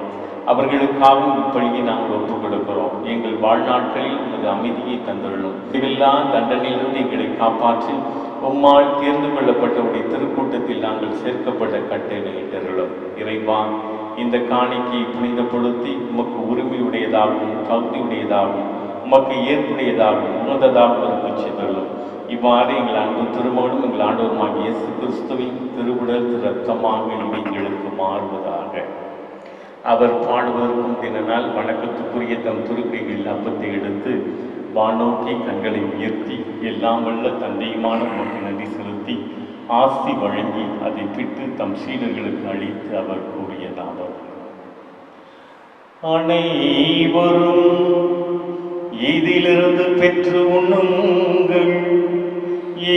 அவர்களுக்காகவும் இப்பலியை நாங்கள் ஒப்புக் கொடுக்கிறோம். எங்கள் வாழ்நாட்களில் உமது அமைதியை தந்துள்ளோம். இதுவெல்லா தண்டனையிலிருந்து எங்களை காப்பாற்றி உம்மால் தேர்ந்து கொள்ளப்பட்டவுடைய திருக்கூட்டத்தில் நாங்கள் சேர்க்கப்பட்ட கட்டளையிட்டுள்ளோம். இறைவா, இந்த காணிக்கையை புனிதப்படுத்தி உமக்கு உரிமையுடையதாகவும் தகுதியுடையதாகவும் உமக்கு ஏற்புடையதாகவும் உணர்ந்ததாகவும் இருக்க செய்துள்ளோம். இவ்வாறு எங்கள் அன்பு திருமகனும் எங்கள் ஆண்டவருமாக இயேசு கிறிஸ்துவின் திருவுடல் இரத்தமாக எங்களுக்கு மாறுவதாக. அவர் பாடுவதற்கும் தினால் வணக்கத்துக்குரிய தம் திருக்கைகளில் அப்பத்தை எடுத்து வானோக்கி கண்களை உயர்த்தி எல்லாம் வல்ல தந்தையுமான உமக்கு நன்றி செலுத்தி ஆசி வழங்கி அதை பிட்டு தம் சீடர்களுக்கு அளித்து அவர் கூறியதாவது: அனைவரும் இதிலிருந்து பெற்று உண்ணுங்கள்,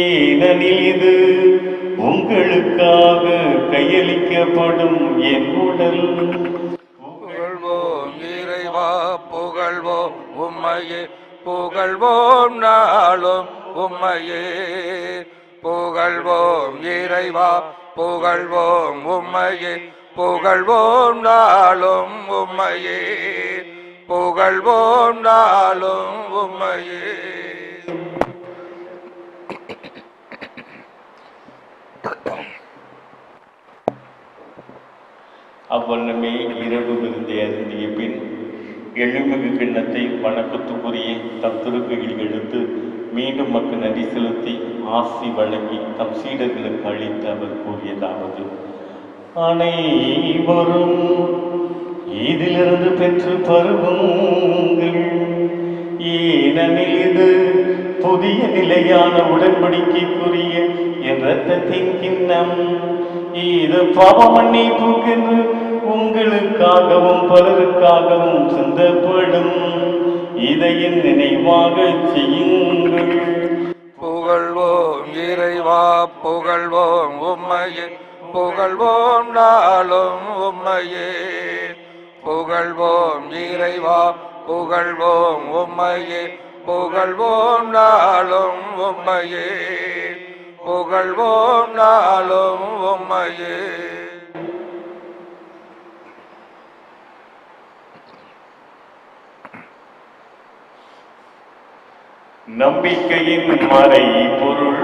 ஏனெனில் இது உங்களுக்காக கையளிக்கப்படும் என் உடல். புகழ்வோம் இறைவா, புகழ்வோம் உம்மையே, புகழ்வோம் நாளும் உம்மையே. புகழ்வோம் இறைவா, புகழ்வோம் உம்மையே, புகழ்வோம் நாளும் உம்மையே. புகழ்வோம் நாளும் உம்மையே. அவ்வண்ணமே இரவு விருந்தை அருந்திய பின் எழுமிகு கிண்ணத்தை வணக்கத்துக்குரிய தம் திருக்கையில் எடுத்து மீண்டும் மக்கள் நன்றி செலுத்தி ஆசி வழங்கி தம் சீடர்களுக்கு அளித்து அவர் கூறியதாவது: அனைவரும் இதிலிருந்து பெற்று பருகுங்கள், ஏனெனில் இது புதிய நிலையான உடன்படிக்கைக்குரிய என் இரத்தத்தின் கிண்ணம். இது பாவ மன்னிப்புக்கென்று உங்களுக்காகவும் பலருக்காகவும் சிந்தப்படும். இதை என் நினைவாக செய்யுங்கள். புகழ்வோம் இறைவா, புகழ்வோம் உம்மையே, புகழ்வோம் நாளும் உம்மையே. புகழ்வோம் இறைவா, புகழ்வோம் உம்மையே, புகழ்வோம் நாளும் உம்மையே. புகழ்வோம் நாளும் உம்மையே. நம்பிக்கையின் மறை பொருள்.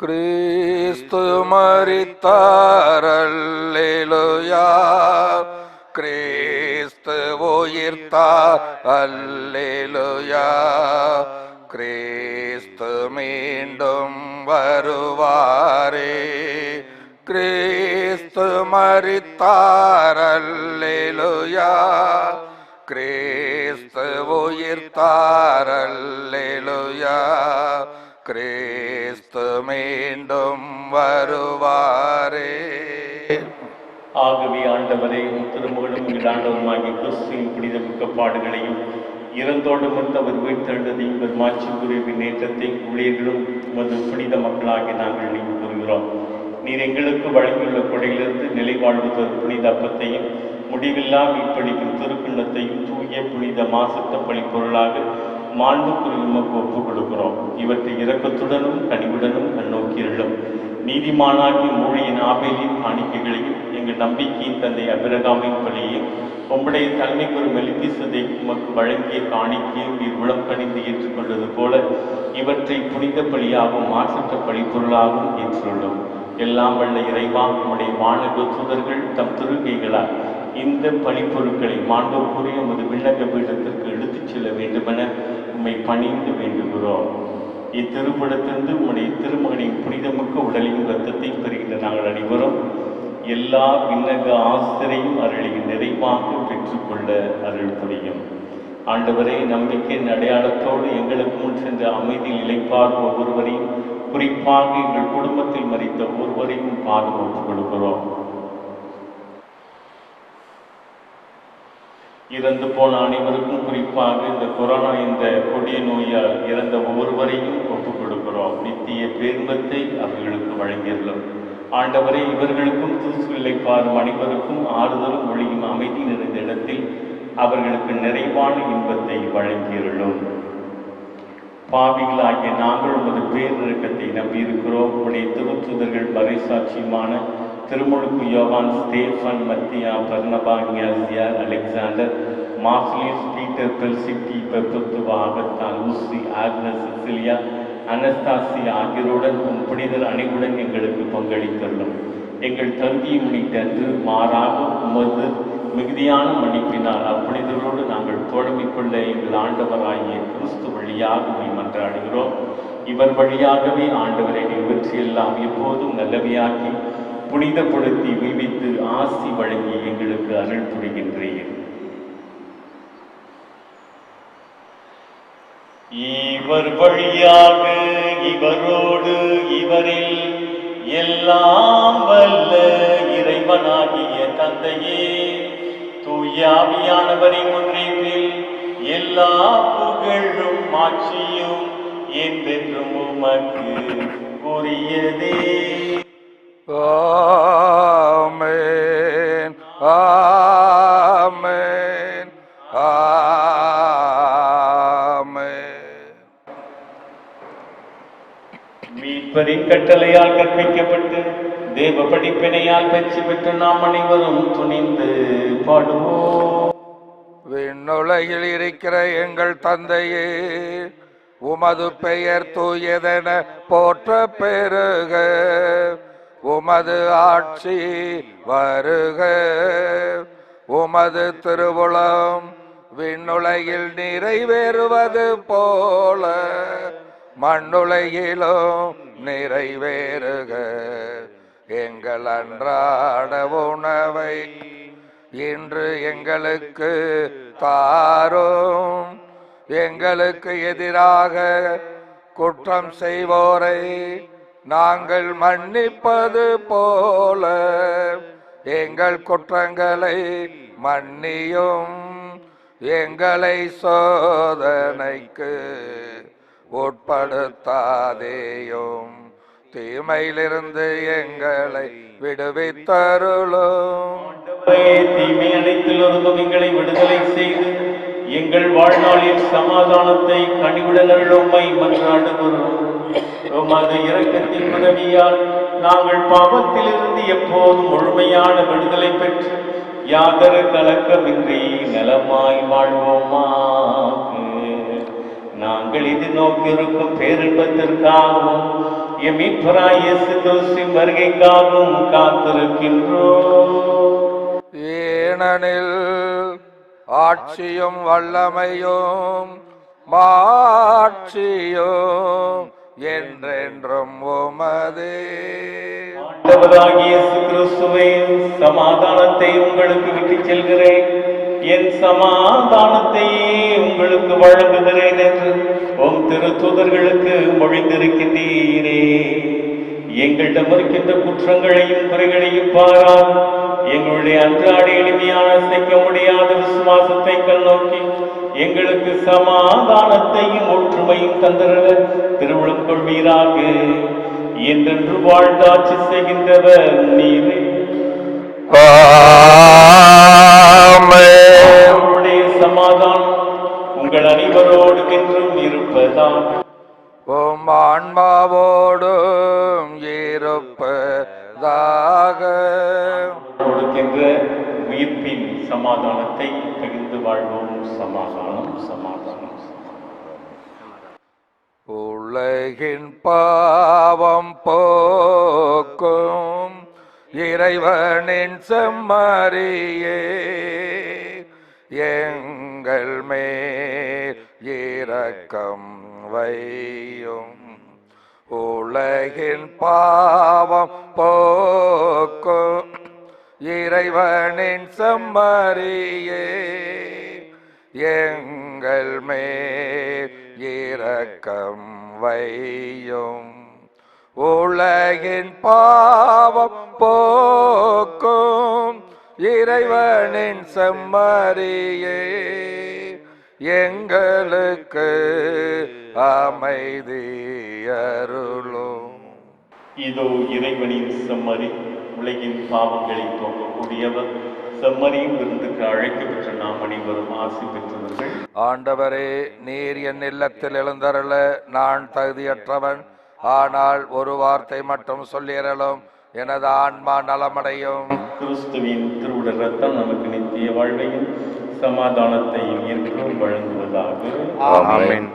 கிறிஸ்து மரித்தார், அல்லேலூயா. கிறிஸ்து உயிர்த்தார், அல்லேலூயா. கிறிஸ்து மீண்டும் வருவாரே. கிறிஸ்து மரித்தார், அல்லேலூயா. கிறிஸ்து உயிர்த்தார், அல்லேலூயா. கிறிஸ்து மீண்டும் வருவாரே. ஆகவே ஆண்டவரை திருமகளும் ஆண்டவருமாகிய கிறிஸ்துவின் புனிதமிக்க பாடுகளையும் இறந்தோடு அவர் உயிர்த்தெழுந்ததையும் உங்கள் மாட்சிக்குரிய நேற்றத்தை ஊழியர்களும் உமது புனித மக்களாகி நாங்கள் நினைவு கூறுகிறோம். நீர் எங்களுக்கு வழங்கியுள்ள கொடையிலிருந்து நிலை வாழ்வு புனித அப்பத்தையும் முடிவில்லா மீட்பளிக்கும் திருக்குள்ளத்தையும் தூய புனித மாசத்த பழி பொருளாக மாண்புக்குரிய உமக்கு ஒப்புக் கொடுக்கிறோம். இவற்றை இரக்கத்துடனும் கனிவுடனும் கண்ணோக்கியர்களும் நீதிமானாகிய மூழியின் ஆபேலின் காணிக்கைகளையும் எங்கள் நம்பிக்கையின் தந்தை அபிரகாமின் பலியையும் உம்முடைய தலைமைக்கு ஒரு மெல்கிசேதேக்கு உமக்கு வழங்கிய காணிக்கையும் இவ்வுளம் கணிந்து ஏற்றுக்கொண்டது போல இவற்றை புனித பலியாகவும் மாற்றற்ற பழிப்பொருளாகவும் ஏற்றுள்ளோம். எல்லாம் வல்ல இறைவா, உம்முடைய வானக தூதர்கள் தம் திருகைகளால் இந்த பழிப்பொருட்களை மாண்புக்குரிய உமது விண்ணக பீடத்திற்கு எடுத்துச் செல்ல வேண்டுமென உம்மை பணிந்து வேண்டுகிறோம். இத்திருப்படத்திலிருந்து உம்முடைய திருமகனின் புனிதமிக்க உடலையும் இரத்தத்தையும் பெறுகின்ற நாங்கள் அனைவரும் எல்லா விண்ணக ஆசிரியையும் அருளின் நிறைவாக பெற்றுக்கொள்ள அருள் புரியும். ஆண்டவரே, நம்பிக்கையின் அடையாளத்தோடு எங்களுக்கு முன் சென்ற அமைதியில் இளைப்பார் ஒவ்வொருவரையும், குறிப்பாக எங்கள் குடும்பத்தில் மறித்த ஒவ்வொருவரையும் பாதம் ஒப்புக் கொடுக்கிறோம். இறந்து போன அனைவருக்கும், குறிப்பாக இந்த கொரோனா என்ற கொடிய நோயால் இறந்த ஒவ்வொருவரையும் ஒப்புக் கொடுக்கிறோம். நித்திய பேரும்பத்தை அவர்களுக்கு வழங்கியுள்ளோம். ஆண்டவரே, இவர்களுக்கும் தூசுகளை பாரும் அனைவருக்கும் ஆறுதலும் ஒளியும் அமைதி நிறைந்த இடத்தில் அவர்களுக்கு நிறைவான இன்பத்தை வழங்கியுள்ளோம். பாவிகளாகிய நாங்கள் உமது பேரிரக்கத்தை நம்பியிருக்கிறோம். உடைய திருத்தூதர்கள் மறைசாட்சியுமான திருமுழுக்கு யோவான், ஸ்தேஃபன், மத்தியா, பர்னபா, இக்னாசியா, அலெக்சாண்டர், மார்சிலியஸ், பீட்டர், பெல்சிட்டி, பெப்பத்துவா, அகத்தான், லூசி, ஆக்னஸ், சிசிலியா, அனஸ்தாசியா ஆகியோருடன் உம் புனிதர் அனைவருடன் எங்களுக்கு பங்களித்துள்ளோம். எங்கள் தகுதியை முன்னிட்டு மாறாக உமது மிகுதியான மன்னிப்பினால் அப்புனிதரோடு நாங்கள் தோழமை கொள்ள எங்கள் ஆண்டவராகிய கிறிஸ்து வழியாக மன்றாடுகிறோம். இவர் வழியாகவே ஆண்டவரை இவற்றையெல்லாம் எப்போதும் நல்லவையாக்கி புனிதப்படுத்தி விவித்து ஆசி வழங்கி எங்களுக்கு அருள் புரிகின்றேன். இவர் வழியாக இவரோடு இவரில் எல்லாம் வல்ல இறைவனாகிய தந்தையே, தூயாவியானவரின் ஒன்றில் எல்லா புகழும் ஆட்சியும் என்றென்றும் உமக்கு உரியதே. ஆமென், ஆமென், ஆமென். மீட்பரின் கட்டளையால் கற்பிக்கப்பட்டு தேவ படிப்பினையால் பெற்று பெற்று நாம் அனைவரும் துணிந்து பாடுவோம். விண்ணுலகில் இருக்கிற எங்கள் தந்தையே, உமது பெயர் தூயதென போற்ற பெருக, உமது ஆட்சி வருக, உமது திருவுளம் விண்ணுலகில் நிறைவேறுவது போல மண்ணுலகிலும் நிறைவேறுக. எங்கள் அன்றாட உணவை இன்று எங்களுக்கு தாரும். எங்களுக்கு எதிராக குற்றம் செய்வோரை நாங்கள் மன்னிப்பது போல எங்கள் குற்றங்களை மன்னியும். எங்களை சோதனைக்கு உட்படுத்தாதேயும், தீமையிலிருந்து எங்களை விடுவித்தருளும். தீமை அனைத்திலிருந்தும் எங்களை விடுதலை செய்து எங்கள் வாழ்நாளில் சமாதானத்தை கனிவுடன் உம்மை மன்றாடுகிறோம். உமது இரக்கத்தின் உதவியால் நாங்கள் பாவத்திலிருந்து எப்போதும் முழுமையான விடுதலை பெற்று யாதொரு கலக்கமின்றி நலமாய் வாழ்வோமாக. நாங்கள் எதிர்நோக்கியிருக்கும் பேரின்பத்திற்காகவும் எம் மீட்பராகிய இயேசு கிறிஸ்துவின் வருகைக்காகவும் காத்திருக்கின்றோம். ஏனெனில் ஆட்சியும் வல்லமையும் மாட்சியும் என்றென்றும் உமதே. ஆண்டவராகிய இயேசு கிறிஸ்துவே, சமாதானத்தை உங்களுக்கு விட்டுச் செல்கிறேன், என் சமாதானத்தையே உங்களுக்கு வழங்குகிறேன் என்று உம் திருத்தூதர்களுக்கு மொழிந்திருக்கின்றீரே. எங்களிடம் இருக்கின்ற குற்றங்களையும் குறைகளையும் பாராது எங்களுடைய அன்றாட எளிமையான அசைக்க முடியாத விசுவாசத்தை கண்ணோக்கி எங்களுக்கு சமாதானத்தையும் ஒற்றுமையும் தந்திரல திருவுளம் கொள்வீராக. என்றென்று வாழ்ந்தாட்சி செய்கின்றவர் நீரே. அவருடைய சமாதானம் உங்கள் அனைவரோடு உங்களோடு என்றும் இருப்பதாக. உம் ஆன்மாவோடும் இருப்பதாக. கொடுக்கின்ற உயிர்ப்பின் சமாதானத்தை பகிர்ந்து வாழ்வோம். சமாதானம் சமாதானம். உலகின் பாவம் போக்கும் இறைவனின் செம்மறியே, எங்கள் மேல் இரக்கம் வையும். உலகின் பாவம் போக்கும் இறைவனின் செம்மறியே, எங்கள் மேல் இரக்கம் வையும். உலகின் பாவம் போக்கும் இறைவனின் செம்மறியே, எங்களுக்கு அமைதி அருளும். இதோ இறைவனின் செம்மறி, உலகின் பாவங்களை போக்கக்கூடியவர். செம்மறியும் விருந்துக்கு அழைக்கப்பெற்ற நாம் அனைவரும் ஆசி பெற்றவர்கள். ஆண்டவரே, நீர் என் இல்லத்தில் எழுந்தருள நான் தகுதியற்றவன். ஆனால் ஒரு வார்த்தை மட்டும் சொல்லியறலும், எனது ஆன்மா நலமடையும். கிறிஸ்துவின் திருவுடல் ரத்தம் நமக்கு நித்திய வாழ்வையும் சமாதானத்தையும் என்றும் வழங்குவதாக. ஆமென்.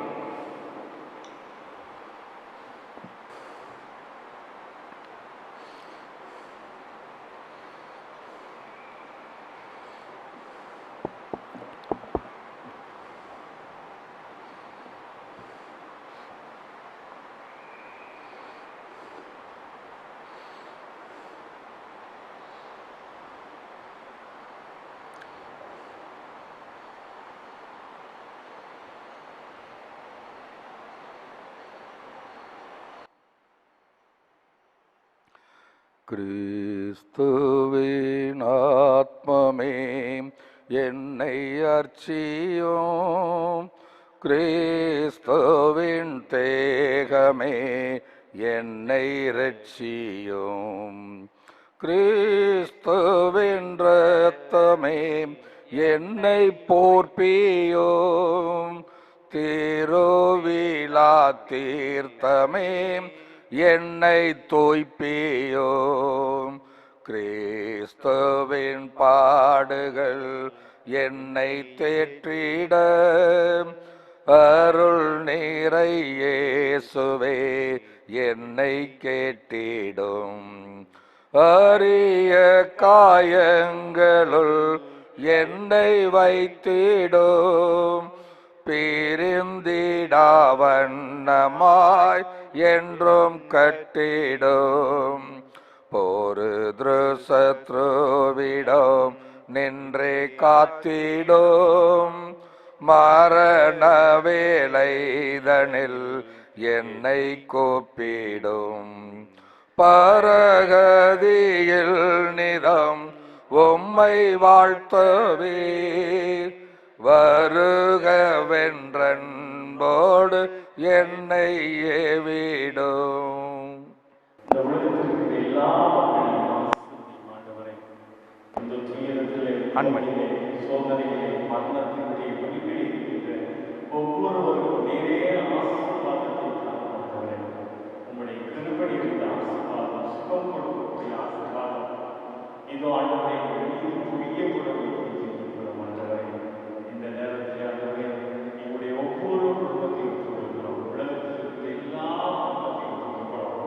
கிறிஸ்துவின் ஆத்மமே என்னை அர்ச்சியும், கிறிஸ்துவின் தேகமே என்னை இரட்சியும். கிறிஸ்துவின் இரத்தமே என்னை போர்ப்பியும், திருவிழா தீர்த்தமே என்னை தூய்ப்பியும். கிறிஸ்துவின் பாடுகள் என்னை தேற்றிட, அருள் நிறை இயேசுவே என்னை கேட்டிடும். அரிய காயங்களுள் என்னை வைத்திடும், பிரிந்திடா வண்ணமாய் என்றும் கட்டிடும். போருத்ரு சத்ருவிடம் நின்றே காத்திடும், மரண வேளைதனில் என்னை கூப்பிடும். பரகதியில் நிதம் உம்மை வாழ்த்தவே, வருகவென்றன்போடு என்னை ஏவிடும். இந்த உலகத்திற்கு எல்லா மக்களையும் ஆசீர்வதியும் ஆண்டவரே. இந்த துயரத்திலே, அன்மையிலே, சோதனையிலே, மரணத்தினுடைய வழிகளில் இருக்கின்ற ஒவ்வொருவருக்கும் நேரே ஆசீர்வாதத்தை தாரும் ஆண்டவரே. உம்முடைய கிருபையில் இருந்த ஆசீர்வாதம், சுகம் கொடுக்கக்கூடிய ஆசீர்வாதம், இதோ ஆண்டவரே எங்கள் மீது புதிய உறவை கொடுத்திருக்கிறோம் ஆண்டவரே. இந்த நேரத்தில் ஆண்டவரே எங்களுடைய ஒவ்வொரு குடும்பத்தையும் கொடுக்கிறோம். உலகத்தில் இருக்கிற எல்லா குடும்பத்தையும் கொடுக்கிறோம்.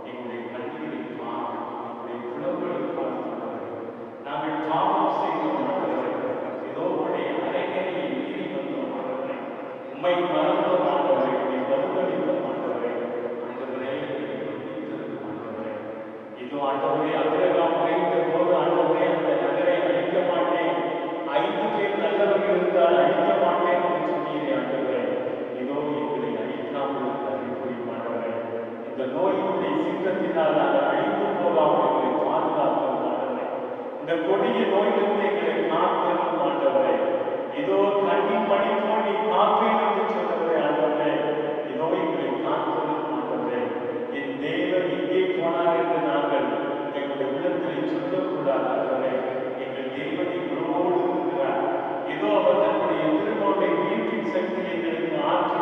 எங்களுடைய கண்ணீரை பாருங்கள், எங்களுடைய குலங்களை பாருங்கள். நாங்கள் பாவம் செய்தோம் ஆண்டவரே. இதோ உடைய அரைக்கரையை மீறி வந்தோம் ஆண்டவரே. உம்மை மறந்தோம் ஆண்டவரே. உம்மை மறுதளித்தோம் ஆண்டவரே. ஆண்டவரே எங்களை மன்னித்தருளும் ஆண்டவரே. இதோ ஆண்டவரே அபிரகாம் உரைத்த போது ஆண்டவரே அந்த நகரை அழிக்க மாட்டேன், 5 பேர் நல்லவர்கள் இருந்தால் அழிக்க மாட்டேன் என்று சொன்னீரே ஆண்டவரே. இதோ எங்களை அழிக்காமல் அறிவுரையும் ஆண்டவரே. இந்த நோயினுடைய சீற்றத்தினால் நாங்கள் அழிந்து போகாமல் எங்களை பாதுகாத்தோம் ஆண்டவரே. இந்த கொடிய நோயிலிருந்து எங்களை காத்தருளும் ஆண்டவரே. இதோ கண்ணின் மணி போல் நீ காப்பேன் என்று சொன்னவரே ஆண்டவரே. இதோ எங்களை காத்தருளும் ஆண்டவரே. என் தேவன் எங்கே போனார் என்று நாங்கள் எங்களுடைய உள்ளத்தில் சொல்லக்கூடாது ஆண்டவரே. எங்கள் தேவன் எங்களோடு இருக்கிறார். இதோ அவர் தன்னுடைய திருமணத்தை வீட்டின் சக்தியை எங்களுக்கு ஆற்றி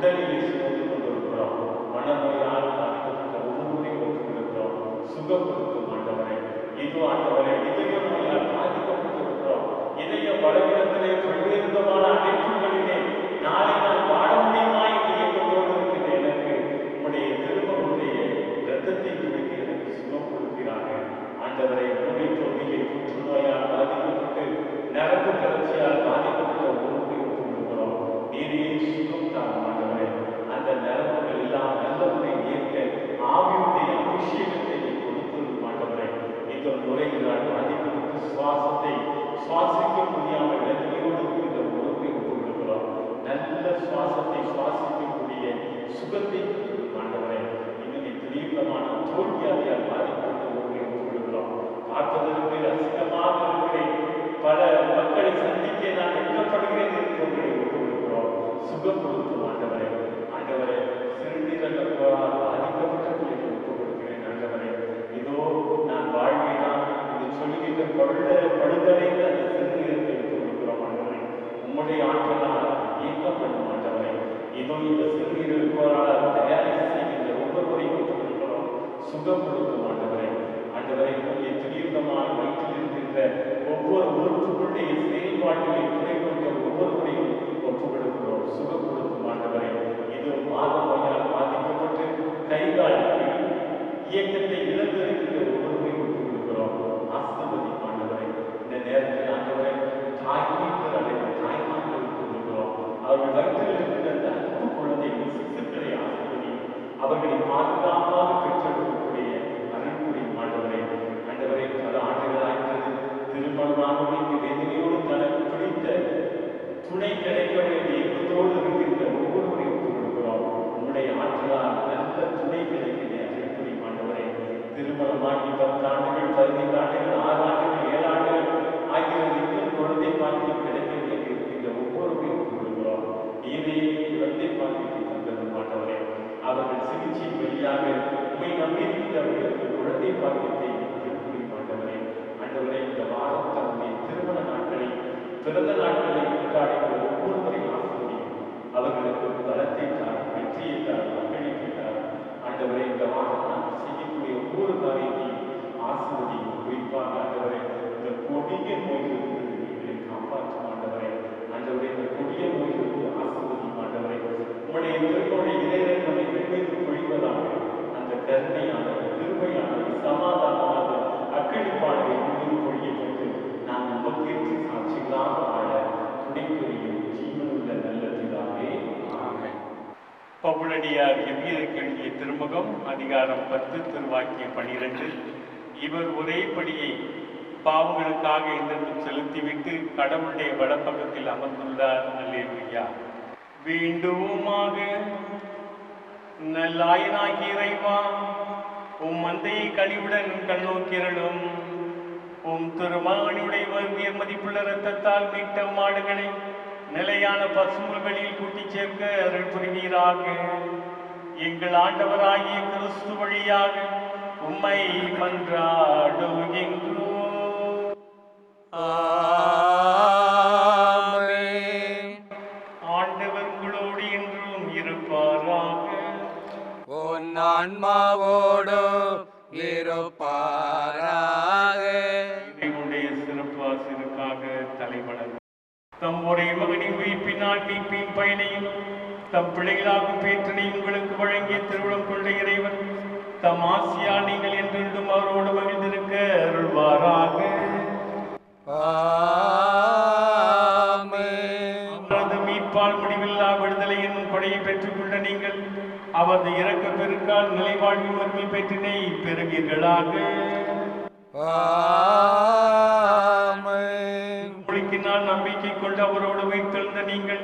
உடலில் சுமந்து கொண்டிருக்கிறோம். மனநோயால் பாதிக்கப்பட்ட ஒவ்வொருவரையும் ஒப்புக்கொடுக்கிறோம். சுகப்படுத்தும் ஆண்டவரே. இதோ ஆண்டவரே, இதய நோயால் பாதிக்கப்பட்டிருக்கிறோம். இதய பலவீனத்திலே பல்வேறு விதமான அடைப்புகளிலே நாளை நான் வாழ முடியுமா என்று இயக்கத்தோடு இருக்கிற எனக்கு உம்முடைய திருமகளுடைய இரத்தத்தை குடித்து எனக்கு சுகம் கொடுக்கிறார்கள். ஆண்டவரை உணவை பகுதியை புற்றுநோயால் பாதிக்கப்பட்டு நரம்பு தளர்ச்சியால் பாதிக்கப்பட்ட ஒவ்வொருவரை ஒப்புக்கொடுக்கிறோம். நீரே சுகம் தாரும் ஆண்டவரே. அந்த நரம்புகள் எல்லாம் நல்ல முறை இயக்க ஆவியுடைய அபிஷேகத்தை கொடுத்துள்ளும் ஆண்டவரை. இந்த முறைகளால் பாதிக்கப்பட்ட சுவாசத்தை சுவாசிக்க முடியாமல் வேதனையோடு இருக்கின்ற ஒவ்வொருவரை ஒப்புக்கொடுக்கிறோம். நல்ல சுவாசத்தை சுவாசிக்கக்கூடிய சுகத்தை ஆண்டவரை. இன்னும் தீவிரமான தோல்வியாதியால் பாதிக்கப்பட்ட ஒவ்வொருவரை ஒப்புக்கொடுக்கிறோம். பார்ப்பதற்கு அசிங்கமாக இருக்கிறேன், பல மக்களை சந்திக்க நான் வெட்கப்படுகிறேன் என்பவர்களை ஒப்புக்கொடுக்கிறோம். சுகம் கொடுக்கும் ஆண்டவரை. ஆண்டவரை, சிறுநீரக கோளாறால் பாதிக்கப்பட்ட பிள்ளைகளை ஒப்புக்கொடுக்கிறேன் ஆண்டவரை. இதோ நான் வாழ்வேனா இது சொல்லுகின்ற பழுதடைந்த அந்த சிறுநீரத்தை ஒப்புக்கொடுக்கிறோம் ஆண்டவரை. உம்முடைய ஆற்றலால் இயக்கம் பண்ணும் ஆண்டவரை. இதோ இந்த சிறுநீரக கோளாறால் தயாரித்து செய்கின்ற ஒவ்வொருவரையும் ஒப்புக்கொடுக்கிறோம். சுகம் கொடுக்கும் ஆண்டவரை. ஆண்டவரை, உங்களுடைய தீவிரமான வயிற்றில் இருக்கின்ற ஒவ்வொரு உறுப்புகளுடைய செயல்பாட்டிலே துணை கொண்ட ஒவ்வொருவரையும் ஒப்புக்கொடுக்கிறோம். சுகம் கொடுக்கும் ஆண்டவரை. இது வாத நோயால் பாதிக்கப்பட்டு கைகால் இயக்கத்தை இழந்திருக்கின்ற ஒவ்வொருவரையும் ஒப்புக்கொடுக்கிறோம். ஆசீர்வதி ஆண்டவரை. இந்த நேரத்தில் ஆண்டவரை, தாய்மீட்பர் அடைந்த தாய்மார்களை ஒப்புக்கொடுக்கிறோம். அவர்கள் வயிற்றில் இருக்கின்ற அந்த அன்பு குழந்தைகள் சிசுக்களை ஆசீர்வதி. அவர்களை பாதுகாப்பாக பெற்றெடுக்கக்கூடிய அருள்புரி ஆண்டவரை. ஆண்டவரை, பல ஆண்டுகளாகிறது திருமணமானவர்களுக்கு வேதனையோடு தனக்கு பிடித்த துணை கிடைக்க வேண்டிய எண்ணத்தோடு இருக்கின்ற ஒவ்வொருவரையும் ஒப்புக்கொடுக்கிறோம். உன்னுடைய ஆற்றலால் நல்ல துணை கிடைக்கிற அருள்புரி ஆண்டவரை. திருமணமாகி 10 ஆண்டுகள் 15 ஆண்டுகள் 6 ஆண்டுகள் 7 ஆண்டுகள் ஆகிறது. இன்னும் குழந்தை பாக்கியம் கிடைக்க வேண்டி இருக்கின்ற ஒவ்வொருவரையும் ஒப்புக்கொடுக்கிறோம். நீரே குழந்தை பாக்கியத்தை தந்தது ஆண்டவரை. அவர்கள் சிகிச்சை வழியாக உண்மை நம்பியிருக்கிறவர்களுக்கு குழந்தை பாக்கியத்தை ஆண்டவரை. ஆண்டவரை, இந்த வாரம் தன்னுடைய திருமண நாட்களை பிறந்த நாட்களை கொண்டாடுகிற ஒவ்வொருவரையும் ஆசிர்வதியும். அவர்களுக்கு பலத்தை தார், வெற்றியை தார், மகிழ்ச்சியை தார். ஆண்டவரை, இந்த வாரம் நாங்கள் செய்யக்கூடிய ஒவ்வொரு காரியத்தையும் ஆசிர்வதியும். குறிப்பாக ஆண்டவரை, இந்த கொடிய நோயிலிருந்து எங்களை காப்பாற்றும் ஆண்டவரை. ஆண்டவரை, இந்த கொடிய நோயிலிருந்து ஆசிர்வதியும் ஆண்டவரை. உங்களுடைய திருமண இறைவனை மீது பொழிவதாக அந்த கருணையானது, கிருபையானது, சமாதானமானது, அக்களிப்பானதை மீது பொழியப்பட்டு நாம் நமக்கேற்று சாட்சிகளாக வாழ துணை புரியும் ஜீவனுள்ள நல்ல பிதாவே. ஆமென். பவுலடியார் எவ்வியருக்கு எழுதிய திருமுகம் அதிகாரம் 10 திருவாக்கியம் 12. இவர் ஒரே படியை பாவங்களுக்காக என்றென்றும் செலுத்திவிட்டு கடவுளுடைய வடப்பக்கத்தில் அமர்ந்துள்ளார். அல்லேலூயா. வேண்டுவோமாக. நல்லாயனாகி இறைவா, உம் மந்தையை கழிவுடன் கண்ணோக்கிரளும். உம் திருமகனுடைய உயர் மதிப்புள்ள இரத்தத்தால் மீட்ட மாடுகளை நிலையான பசும்புல்களில் கூட்டிச் சேர்க்க அருள் புரிவீராக. எங்கள் ஆண்டவராகிய கிறிஸ்து வழியாக உம்மை மன்றாடுகின்றோம். ஆண்டவர் உங்களோடு என்றும் இருப்பாராக. உன் ஆன்மாவோடு இருப்பாராக. இறைவனுடைய சிறப்பு ஆசிரியருக்காக தலைவணங்கும். தம்முடைய மகனின் உயிர்ப்பினால் மீட்பின் பயனையும் தம் பிள்ளைகளாகும் பேற்றினை உங்களுக்கு வழங்கிய திருவிழம் கொண்ட இறைவன் தம் ஆசியால் நீங்கள் என்றென்றும் அவரோடு மகிழ்ந்திருக்க அருள்வாராக. அவரது மீட்பால் முடிவில்லா விடுதலை என்னும் கொடையை பெற்றுக்கொண்ட நீங்கள் அவரது இறக்க பெருக்கால் நிலைவாழ்வின் உரிமை பெற்றினை பெறுவீர்களாக. முழுக்கினால் நம்பிக்கை கொண்டு அவரோடு வைத்திருந்த நீங்கள்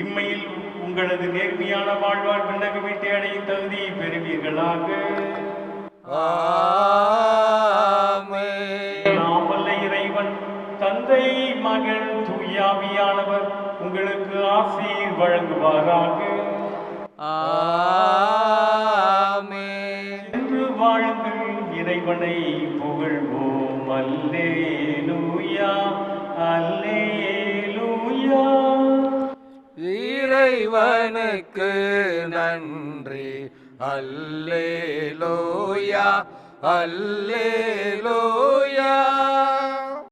இம்மையில் உங்களது நேர்மையான வாழ்வால் விண்ணக வீட்டை அடையும் தகுதியை பெறுவீர்களாக. நாமல்ல இறைவன் தந்தை மகன் தூயாவியானவர் உங்களுக்கு ஆசீர் வழங்குவாராக. சென்று வாழுங்கள், இறைவனை புகழ்வோம். அல்லேலூயா, அல்லேலூயா. இறைவனுக்கு இறைவனுக்கு நன்றி. அல்லேலூயா அல்லேலூயா.